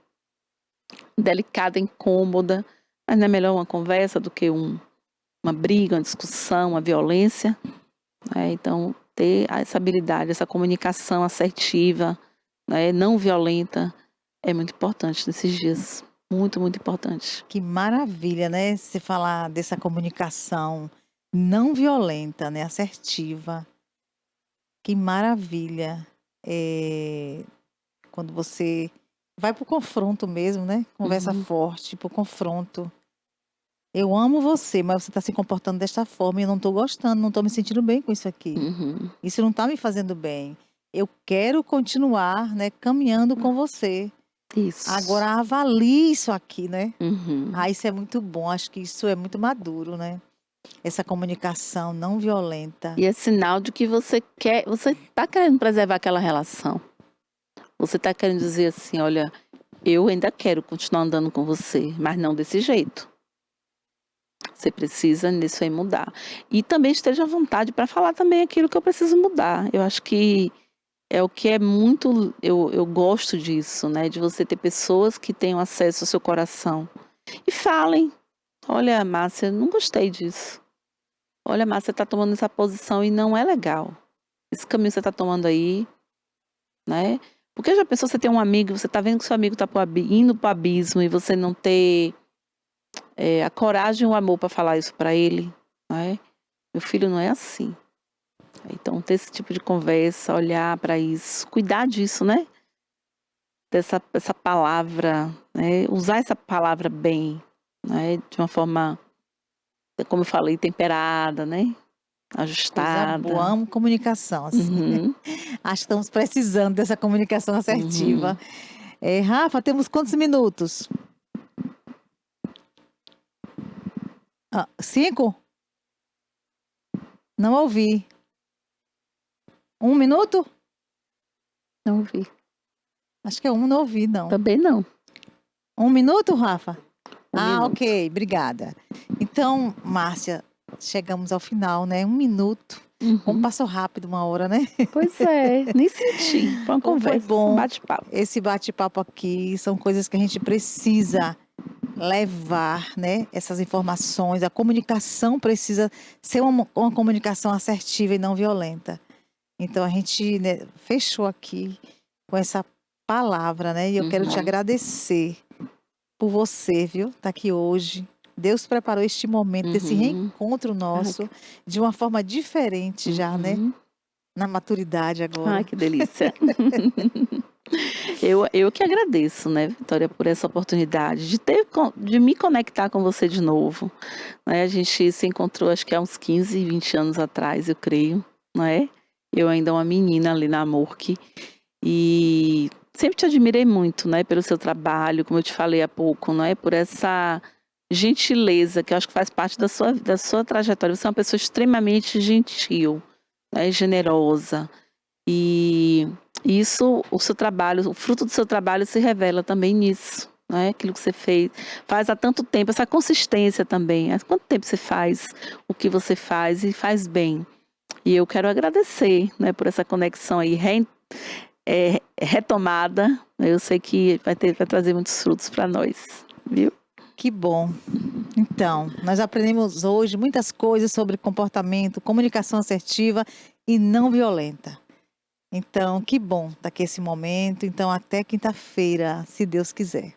delicada, incômoda, mas não é melhor uma conversa do que uma briga, uma discussão, uma violência, né? Então, ter essa habilidade, essa comunicação assertiva, né? Não violenta, é muito importante nesses dias. Muito, muito importante. Que maravilha, né? Você falar dessa comunicação não violenta, né? Assertiva. Que maravilha. Quando você vai pro confronto mesmo, né? Conversa forte, pro confronto. Eu amo você, mas você está se comportando desta forma e eu não estou gostando, não estou me sentindo bem com isso aqui. Isso não está me fazendo bem. Eu quero continuar, né, caminhando com você. Isso. Agora avalie isso aqui, né? Isso é muito bom. Acho que isso é muito maduro, né? Essa comunicação não violenta. E é sinal de que você está querendo preservar aquela relação. Você está querendo dizer assim, olha, eu ainda quero continuar andando com você, mas não desse jeito. Você precisa nisso aí mudar. E também esteja à vontade para falar também aquilo que eu preciso mudar. Eu acho que é o que é muito... Eu gosto disso, né? De você ter pessoas que tenham acesso ao seu coração. E falem. Olha, Márcia, não gostei disso. Olha, Márcia, você está tomando essa posição e não é legal. Esse caminho que você está tomando aí, né? Porque já pensou, você tem um amigo, você está vendo que seu amigo está indo para o abismo e você não ter a coragem e o amor para falar isso para ele, né? Meu filho não é assim. Então, ter esse tipo de conversa, olhar para isso, cuidar disso, né? Essa palavra, né? Usar essa palavra bem, né? De uma forma, como eu falei, temperada, né? Ajustada. Coisa boa, amo comunicação, assim. Acho que estamos precisando dessa comunicação assertiva. Rafa, temos quantos minutos? 5? Não ouvi. 1 minuto? Não ouvi. Acho que é 1, não ouvi, não. Também não. 1 minuto, Rafa? 1 minuto. Ok, obrigada. Então, Márcia, chegamos ao final, né? 1 minuto. Como passou rápido 1 hora, né? Pois é, nem senti. Foi uma Como foi conversa, bom um bate-papo. esse bate-papo aqui. São coisas que a gente precisa levar, né? Essas informações. A comunicação precisa ser uma comunicação assertiva e não violenta. Então, a gente, né, fechou aqui com essa palavra, né? E eu quero te agradecer por você, viu? Tá aqui hoje. Deus preparou este momento, desse reencontro nosso, de uma forma diferente já, né? Na maturidade agora. Ai, que delícia. Eu que agradeço, né, Vitória, por essa oportunidade de me conectar com você de novo. Né? A gente se encontrou, acho que há uns 15, 20 anos atrás, eu creio, não é? Eu ainda uma menina ali na Amorque. E sempre te admirei muito, né, pelo seu trabalho, como eu te falei há pouco, não é? Por essa gentileza, que eu acho que faz parte da sua trajetória. Você é uma pessoa extremamente gentil, né, generosa. E isso, o seu trabalho, o fruto do seu trabalho se revela também nisso, né? Aquilo que você faz há tanto tempo, essa consistência também. Há quanto tempo você faz o que você faz e faz bem? E eu quero agradecer, né, por essa conexão aí retomada. Eu sei que vai trazer muitos frutos para nós, viu? Que bom. Então, nós aprendemos hoje muitas coisas sobre comportamento, comunicação assertiva e não violenta. Então, que bom estar aqui esse momento. Então, até quinta-feira, se Deus quiser.